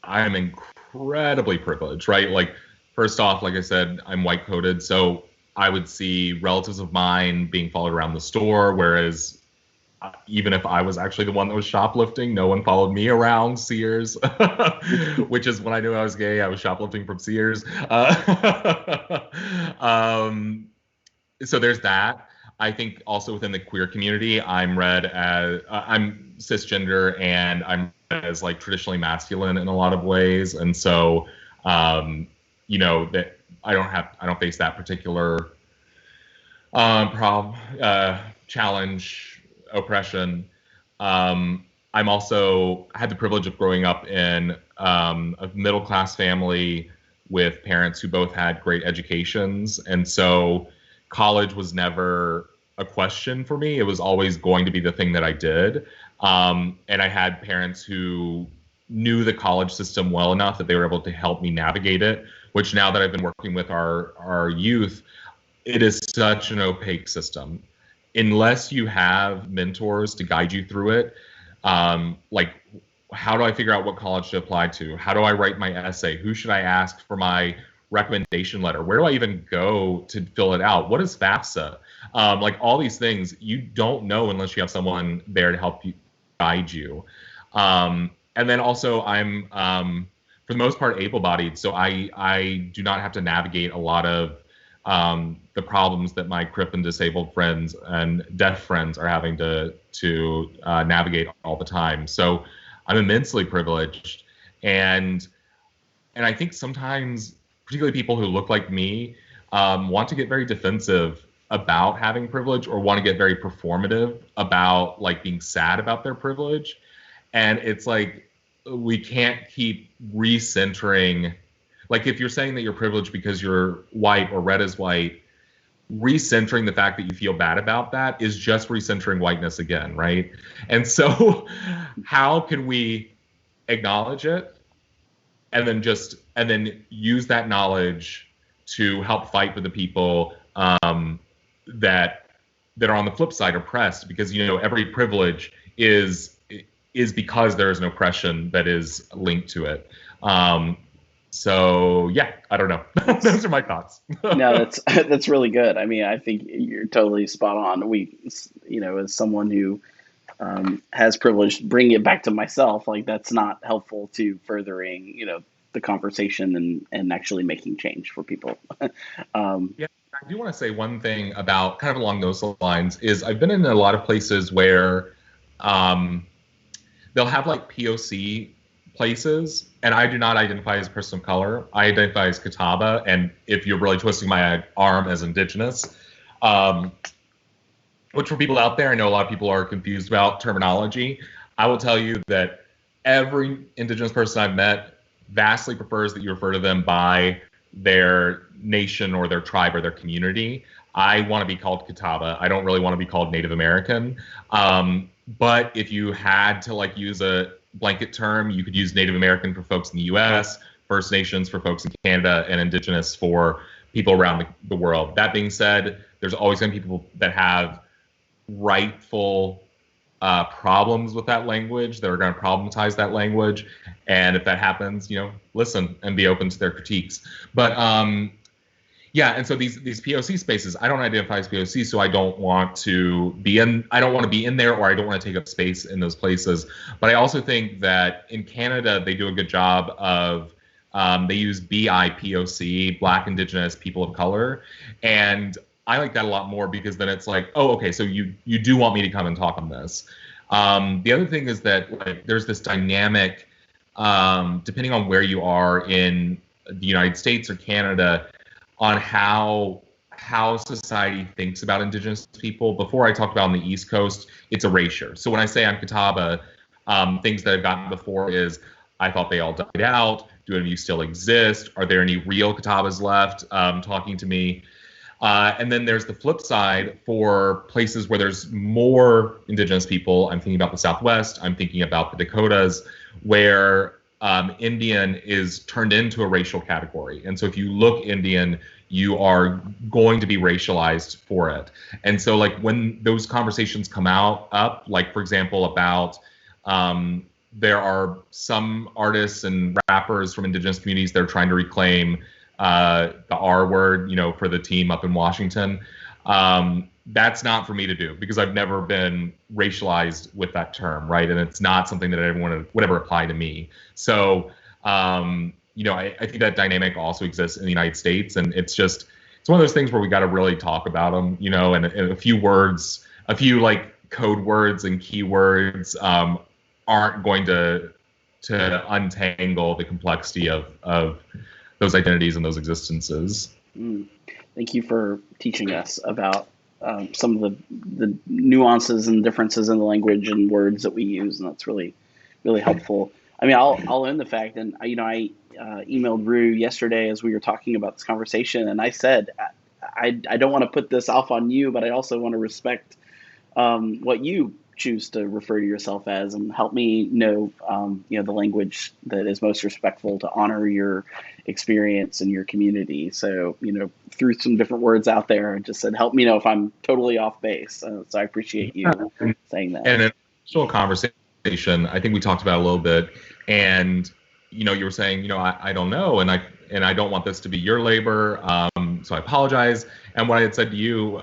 S2: I'm incredibly privileged, right? Like, first off, like I said, I'm white coated, so I would see relatives of mine being followed around the store, whereas even if I was actually the one that was shoplifting, no one followed me around Sears, which is when I knew I was gay. I was shoplifting from Sears. So there's that. I think also within the queer community, I'm read as I'm cisgender, and I'm read as like traditionally masculine in a lot of ways, and so that I don't face that particular challenge, oppression. I'm also had the privilege of growing up in a middle class family with parents who both had great educations, and so college was never a question for me. It was always going to be the thing that I did. And I had parents who knew the college system well enough that they were able to help me navigate it, which now that I've been working with our youth, it is such an opaque system. Unless you have mentors to guide you through it, like how do I figure out what college to apply to? How do I write my essay? Who should I ask for my recommendation letter? Where do I even go to fill it out? What is FAFSA? Like all these things you don't know unless you have someone there to help you guide you. And then also I'm for the most part able-bodied, so I do not have to navigate a lot of the problems that my crip and disabled friends and deaf friends are having to navigate all the time. So I'm immensely privileged, and I think sometimes, particularly people who look like me, want to get very defensive about having privilege, or want to get very performative about like being sad about their privilege. And it's like we can't keep recentering. Like if you're saying that you're privileged because you're white or red as white, recentering the fact that you feel bad about that is just recentering whiteness again, right? And so how can we acknowledge it and then use that knowledge to help fight for the people that are on the flip side oppressed? Because every privilege is because there is an oppression that is linked to it. So yeah, I don't know. Those are my thoughts.
S1: No, that's really good. I mean, I think you're totally spot on. As someone who has privilege, bringing it back to myself, like that's not helpful to furthering, the conversation and actually making change for people.
S2: Yeah, I do want to say one thing about kind of along those lines is I've been in a lot of places where they'll have like POC places, and I do not identify as a person of color. I identify as Catawba, and if you're really twisting my arm, as Indigenous, which for people out there, I know a lot of people are confused about terminology. I will tell you that every Indigenous person I've met vastly prefers that you refer to them by their nation or their tribe or their community. I want to be called Catawba. I don't really want to be called Native American. But if you had to like use a blanket term, you could use Native American for folks in the US, First Nations for folks in Canada, and Indigenous for people around the world. That being said, there's always going to be people that have rightful problems with that language, that are going to problematize that language. And if that happens, listen and be open to their critiques. But yeah, and so these POC spaces, I don't identify as POC, so I don't want to be in there, or I don't want to take up space in those places. But I also think that in Canada, they do a good job of they use BIPOC, Black, Indigenous, People of Color, and I like that a lot more, because then it's like, oh, okay, so you do want me to come and talk on this. The other thing is that like there's this dynamic, depending on where you are in the United States or Canada, on how society thinks about Indigenous people. Before I talked about on the East Coast, it's erasure. So when I say I'm Catawba, things that I've gotten before is, I thought they all died out. Do any of you still exist? Are there any real Catawbas left talking to me? And then there's the flip side for places where there's more Indigenous people. I'm thinking about the Southwest. I'm thinking about the Dakotas, where Indian is turned into a racial category. And so if you look Indian, you are going to be racialized for it. And so like when those conversations come up, like for example, about there are some artists and rappers from Indigenous communities that are trying to reclaim the R word, for the team up in Washington. That's not for me to do, because I've never been racialized with that term, right? And it's not something that everyone would ever apply to me. So, I think that dynamic also exists in the United States, and it's one of those things where we got to really talk about them, and a few words, a few like code words and keywords aren't going to untangle the complexity of those identities and those existences.
S1: Thank you for teaching us about some of the nuances and differences in the language and words that we use, and that's really, really helpful. I mean, I'll end the fact, and I emailed Rue yesterday as we were talking about this conversation, and I said, I don't want to put this off on you, but I also want to respect what you choose to refer to yourself as, and help me know, the language that is most respectful to honor your experience and your community. So, threw some different words out there and just said, help me know if I'm totally off base. So I appreciate you saying that.
S2: And an initial conversation, I think we talked about a little bit, and you were saying, I don't know, and I don't want this to be your labor, so I apologize. And what I had said to you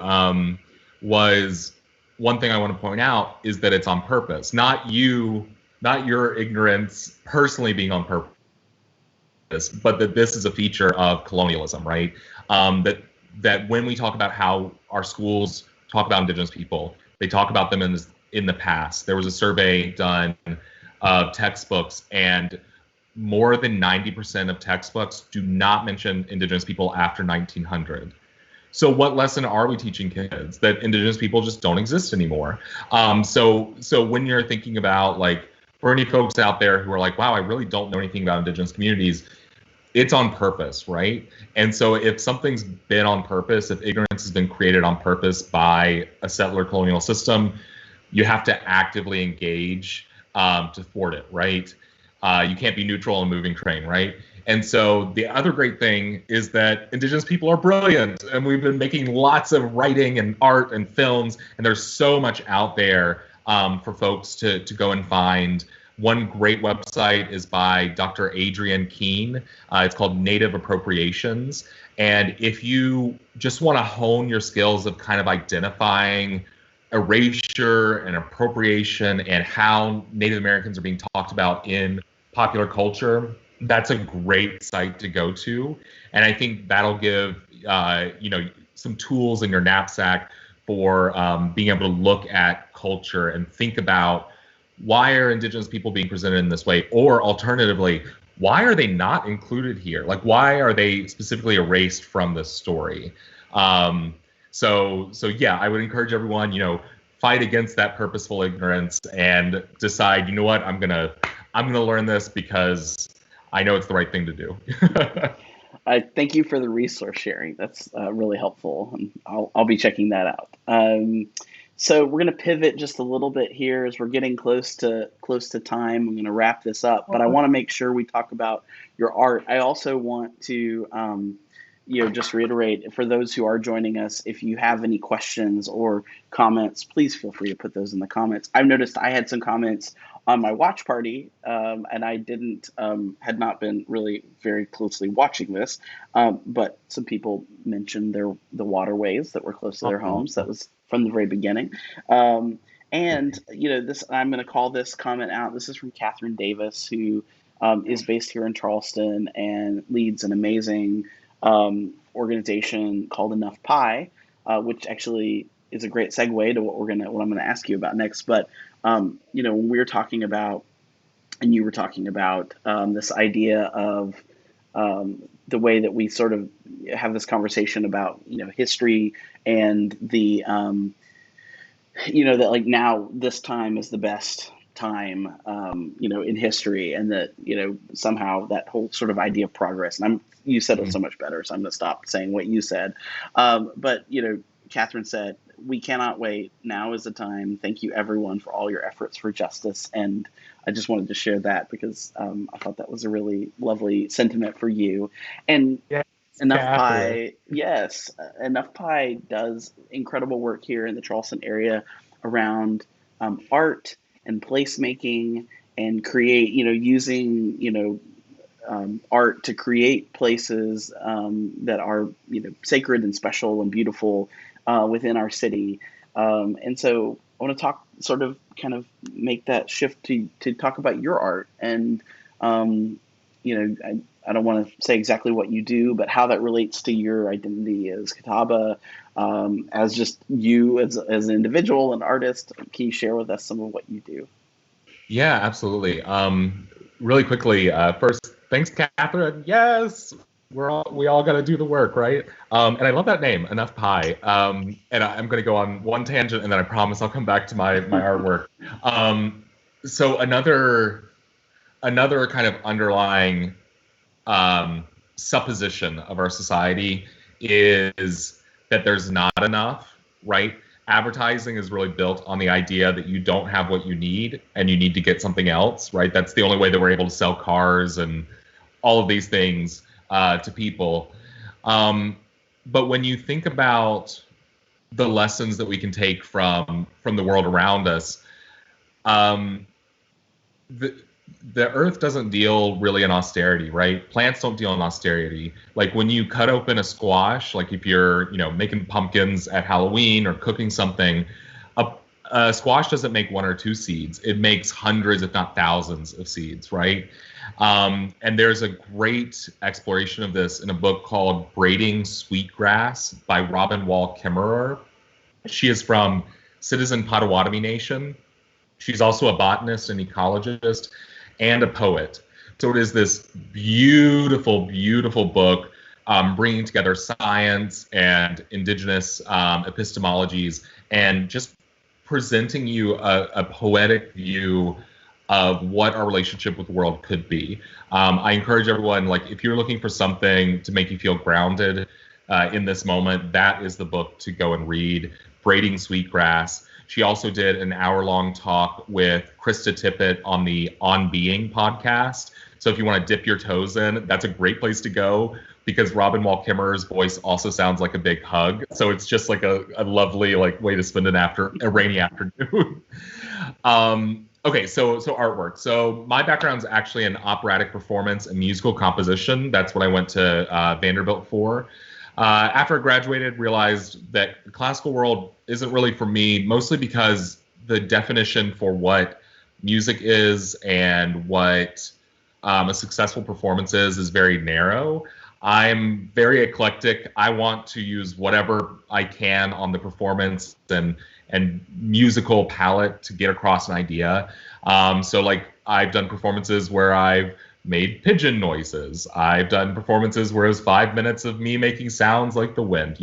S2: was, one thing I want to point out is that it's on purpose, not your ignorance personally being on purpose, but that this is a feature of colonialism, right? That when we talk about how our schools talk about Indigenous people, they talk about them in the past. There was a survey done of textbooks, and more than 90% of textbooks do not mention Indigenous people after 1900. So what lesson are we teaching kids? That Indigenous people just don't exist anymore. So when you're thinking about, like, for any folks out there who are like, wow, I really don't know anything about Indigenous communities, it's on purpose, right? And so if something's been on purpose, if ignorance has been created on purpose by a settler colonial system, you have to actively engage to thwart it, right? You can't be neutral in a moving train, right? And so the other great thing is that Indigenous people are brilliant, and we've been making lots of writing and art and films, and there's so much out there for folks to go and find. One great website is by Dr. Adrienne Keene. It's called Native Appropriations. And if you just want to hone your skills of kind of identifying erasure and appropriation and how Native Americans are being talked about in popular culture, that's a great site to go to. And I think that'll give some tools in your knapsack for being able to look at culture and think about, why are Indigenous people being presented in this way? Or alternatively, why are they not included here? Like, why are they specifically erased from this story? So yeah, I would encourage everyone, fight against that purposeful ignorance and decide, you know what, I'm gonna learn this because I know it's the right thing to do.
S1: I thank you for the resource sharing. That's really helpful. And I'll be checking that out. So we're going to pivot just a little bit here as we're getting close to time. I'm going to wrap this up, but I want to make sure we talk about your art. I also want to just reiterate, for those who are joining us, if you have any questions or comments, please feel free to put those in the comments. I've noticed I had some comments on my watch party, and I had not been really very closely watching this, but some people mentioned the waterways that were close to their homes. That was from the very beginning. And this, I'm going to call this comment out. This is from Catherine Davis, who is based here in Charleston and leads an amazing organization called Enough Pie, which actually is a great segue to what I'm going to ask you about next. But when we were talking about, and you were talking about this idea of the way that we sort of have this conversation about history and the that, like, now this time is the best time in history, and that somehow that whole sort of idea of progress, and you said it so much better, so I'm going to stop saying what you said, but Catherine said, "We cannot wait. Now is the time. Thank you, everyone, for all your efforts for justice." And I just wanted to share that because I thought that was a really lovely sentiment for you. And
S3: Yes,
S1: Enough
S3: Catherine.
S1: Pie, yes, Enough Pie does incredible work here in the Charleston area around art and placemaking, and create, using, art to create places that are, sacred and special and beautiful within our city. And so I want to kind of make that shift to talk about your art. And, I don't want to say exactly what you do, but how that relates to your identity as Catawba, as just you as an individual and artist. Can you share with us some of what you do?
S2: Yeah, absolutely. Really quickly, first, thanks, Catherine. Yes, we all got to do the work, right? And I love that name, Enough Pie. And I'm going to go on one tangent, and then I promise I'll come back to my artwork. So another kind of underlying supposition of our society is that there's not enough, right? Advertising is really built on the idea that you don't have what you need and you need to get something else, right? That's the only way that we're able to sell cars and all of these things to people. But when you think about the lessons that we can take from the world around us, the earth doesn't deal really in austerity, right? Plants don't deal in austerity. Like when you cut open a squash, like if you're, making pumpkins at Halloween or cooking something, a squash doesn't make one or two seeds. It makes hundreds, if not thousands of seeds, right? And there's a great exploration of this in a book called Braiding Sweetgrass by Robin Wall Kimmerer. She is from Citizen Potawatomi Nation. She's also a botanist and ecologist and a poet. So it is this beautiful, beautiful book bringing together science and indigenous epistemologies and just presenting you a poetic view of what our relationship with the world could be. I encourage everyone, like, if you're looking for something to make you feel grounded in this moment, that is the book to go and read, Braiding Sweetgrass. She also did an hour-long talk with Krista Tippett on the On Being podcast. So if you want to dip your toes in, that's a great place to go because Robin Wall Kimmerer's voice also sounds like a big hug. So it's just like a lovely way to spend a rainy afternoon. Okay, so artwork. So my background is actually in operatic performance and musical composition. That's what I went to Vanderbilt for. After I graduated, realized that the classical world isn't really for me, mostly because the definition for what music is and what a successful performance is very narrow. I'm very eclectic. I want to use whatever I can on the performance and musical palette to get across an idea. So I've done performances where I've made pigeon noises. I've done performances where it was 5 minutes of me making sounds like the wind,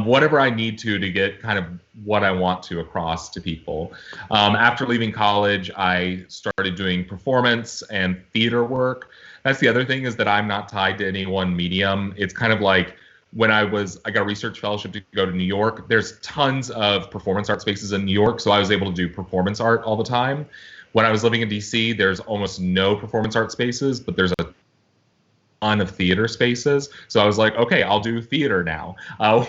S2: whatever I need to get kind of what I want to across to people. After leaving college, I started doing performance and theater work. That's the other thing, is that I'm not tied to any one medium. It's kind of like when I got a research fellowship to go to New York, there's tons of performance art spaces in New York, so I was able to do performance art all the time. When I was living in DC, there's almost no performance art spaces, but there's a ton of theater spaces. So I was like, okay, I'll do theater now,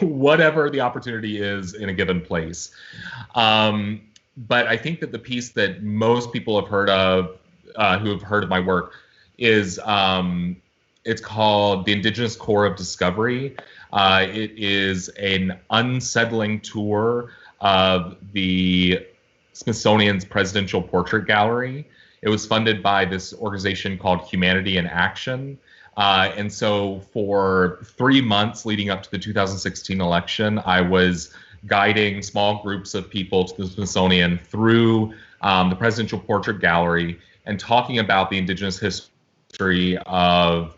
S2: whatever the opportunity is in a given place. But I think that the piece that most people have heard of, who have heard of my work, is it's called The Indigenous Core of Discovery. It is an unsettling tour of the Smithsonian's Presidential Portrait Gallery. It was funded by this organization called Humanity in Action. And so for 3 months leading up to the 2016 election, I was guiding small groups of people to the Smithsonian through the Presidential Portrait Gallery and talking about the Indigenous history of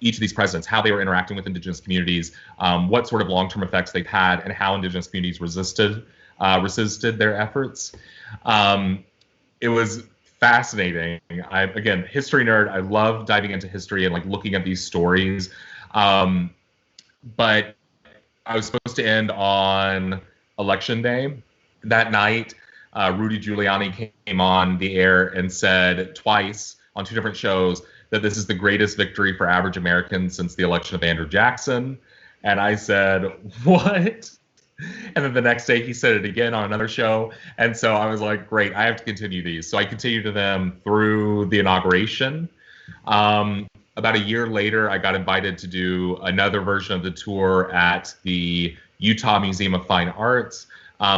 S2: each of these presidents, how they were interacting with Indigenous communities, what sort of long-term effects they've had, and how Indigenous communities resisted their efforts. It was fascinating. Again, history nerd. I love diving into history and looking at these stories. But I was supposed to end on Election Day. That night, Rudy Giuliani came on the air and said twice on 2 different shows that this is the greatest victory for average Americans since the election of Andrew Jackson. And I said, what? And then the next day he said it again on another show. And so I was like, great, I have to continue these. So I continued them through the inauguration. About a year later, I got invited to do another version of the tour at the Utah Museum of Fine Arts.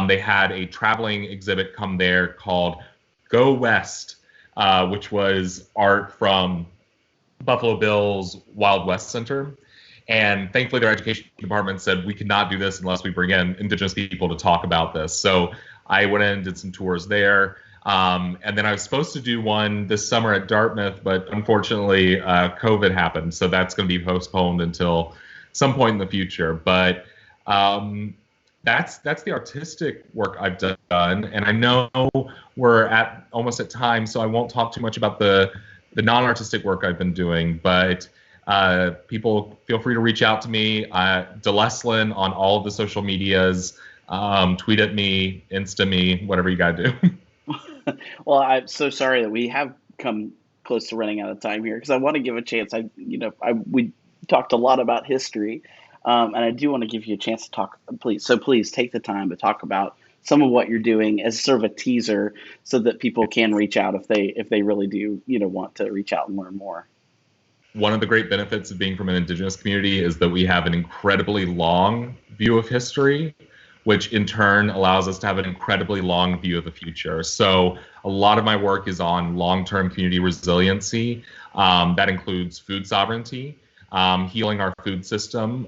S2: They had a traveling exhibit come there called Go West, which was art from Buffalo Bill's Wild West Center. And thankfully, their education department said we could not do this unless we bring in Indigenous people to talk about this. So I went in and did some tours there. And then I was supposed to do one this summer at Dartmouth, but unfortunately, COVID happened. So that's going to be postponed until some point in the future. But that's the artistic work I've done. And I know we're almost at time, so I won't talk too much about the non-artistic work I've been doing. But People feel free to reach out to me. DeLesslin on all of the social medias. Tweet at me, Insta me, whatever you got to do.
S1: Well, I'm so sorry that we have come close to running out of time here because I want to give a chance. We talked a lot about history, and I do want to give you a chance to talk. Please, so please take the time to talk about some of what you're doing as sort of a teaser, so that people can reach out if they really do want to reach out and learn more.
S2: One of the great benefits of being from an Indigenous community is that we have an incredibly long view of history, which in turn allows us to have an incredibly long view of the future. So a lot of my work is on long-term community resiliency. That includes food sovereignty, healing our food system,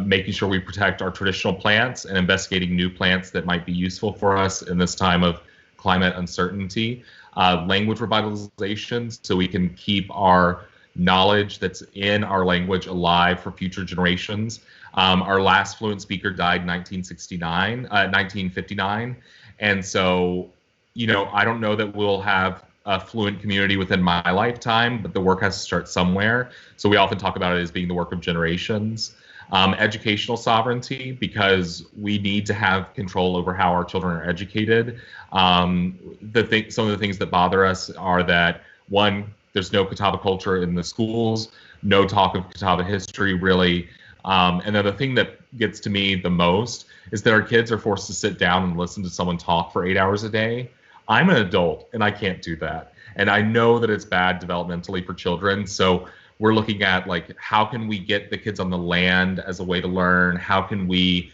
S2: making sure we protect our traditional plants, and investigating new plants that might be useful for us in this time of climate uncertainty. Language revitalization, so we can keep our knowledge that's in our language alive for future generations. Our last fluent speaker died in 1959. And so, I don't know that we'll have a fluent community within my lifetime, but the work has to start somewhere. So we often talk about it as being the work of generations. Educational sovereignty, because we need to have control over how our children are educated. Some of the things that bother us are that, one, there's no Catawba culture in the schools, no talk of Catawba history, really. And then the thing that gets to me the most is that our kids are forced to sit down and listen to someone talk for 8 hours a day. I'm an adult and I can't do that. And I know that it's bad developmentally for children. So we're looking at, like, how can we get the kids on the land as a way to learn? How can we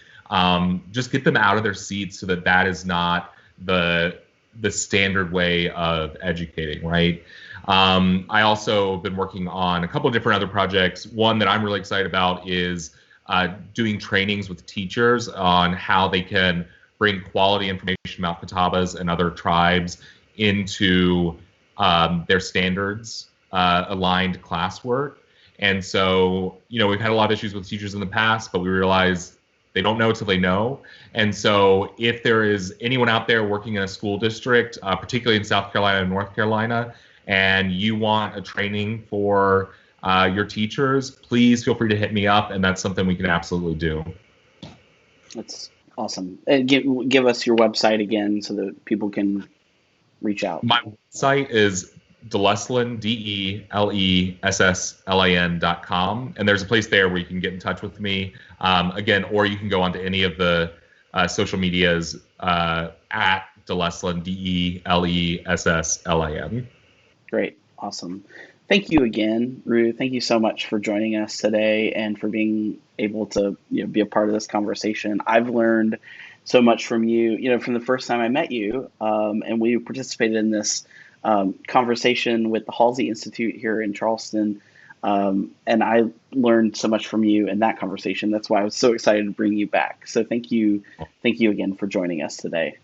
S2: just get them out of their seats so that that is not the standard way of educating, right? I also been working on a couple of different other projects. One that I'm really excited about is doing trainings with teachers on how they can bring quality information about Catawbas and other tribes into their standards aligned classwork. And so, we've had a lot of issues with teachers in the past, but we realize they don't know till they know. And so if there is anyone out there working in a school district, particularly in South Carolina and North Carolina, and you want a training for your teachers, please feel free to hit me up, and that's something we can absolutely do.
S1: That's awesome. And give us your website again so that people can reach out.
S2: My website is DeLesslin, DeLesslin.com, and there's a place there where you can get in touch with me, again, or you can go onto any of the social medias at DeLesslin, DeLesslin.
S1: Great. Awesome. Thank you again, Ruth. Thank you so much for joining us today and for being able to be a part of this conversation. I've learned so much from you, from the first time I met you, and we participated in this conversation with the Halsey Institute here in Charleston, and I learned so much from you in that conversation. That's why I was so excited to bring you back. So thank you again for joining us today.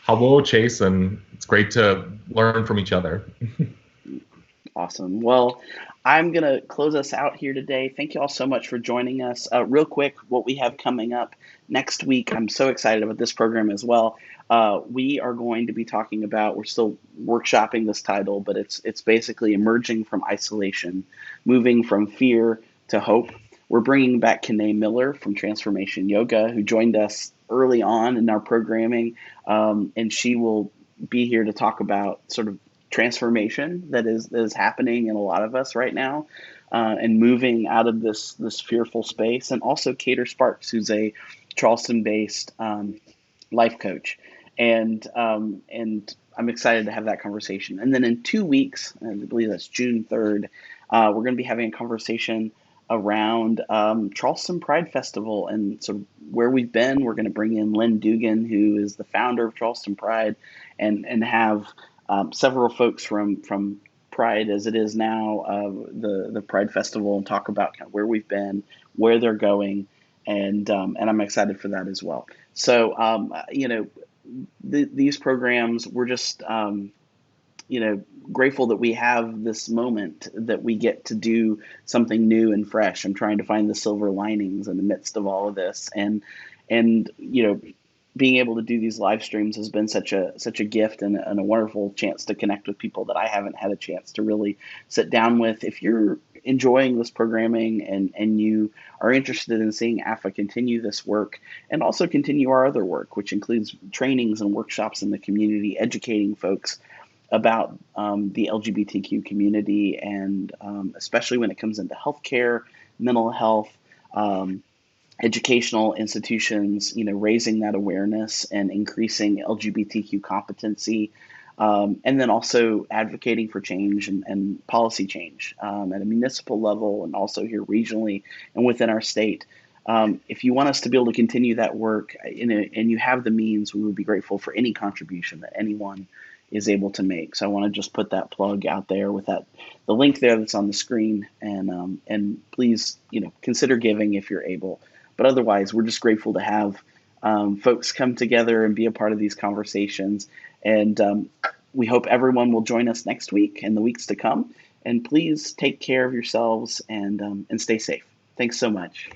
S2: Hello, Chase, and it's great to learn from each other.
S1: Awesome. Well, I'm going to close us out here today. Thank you all so much for joining us. Real quick, what we have coming up next week, I'm so excited about this program as well. We are going to be talking about, we're still workshopping this title, but it's basically emerging from isolation, moving from fear to hope. We're bringing back Kanae Miller from Transformation Yoga, who joined us early on in our programming, and she will be here to talk about sort of transformation that is happening in a lot of us right now, and moving out of this fearful space. And also Cater Sparks, who's a Charleston-based life coach, and I'm excited to have that conversation. And then in 2 weeks, I believe that's June 3rd, we're going to be having a conversation around Charleston Pride Festival and sort of where we've been. We're going to bring in Lynn Dugan, who is the founder of Charleston Pride, and have several folks from Pride as it is now, the Pride Festival, and talk about kind of where we've been, where they're going, and I'm excited for that as well. So these programs, we're just grateful that we have this moment that we get to do something new and fresh. I'm trying to find the silver linings in the midst of all of this, and being able to do these live streams has been such a gift and a wonderful chance to connect with people that I haven't had a chance to really sit down with. If you're enjoying this programming and you are interested in seeing AFFA continue this work and also continue our other work, which includes trainings and workshops in the community, educating folks about the LGBTQ community, and especially when it comes into healthcare, mental health, educational institutions, raising that awareness and increasing LGBTQ competency, and then also advocating for change and policy change at a municipal level and also here regionally and within our state. If you want us to be able to continue that work and you have the means, we would be grateful for any contribution that anyone is able to make. So I want to just put that plug out there with the link there that's on the screen, and please, consider giving if you're able. But otherwise, we're just grateful to have folks come together and be a part of these conversations. And we hope everyone will join us next week and the weeks to come. And please take care of yourselves and stay safe. Thanks so much.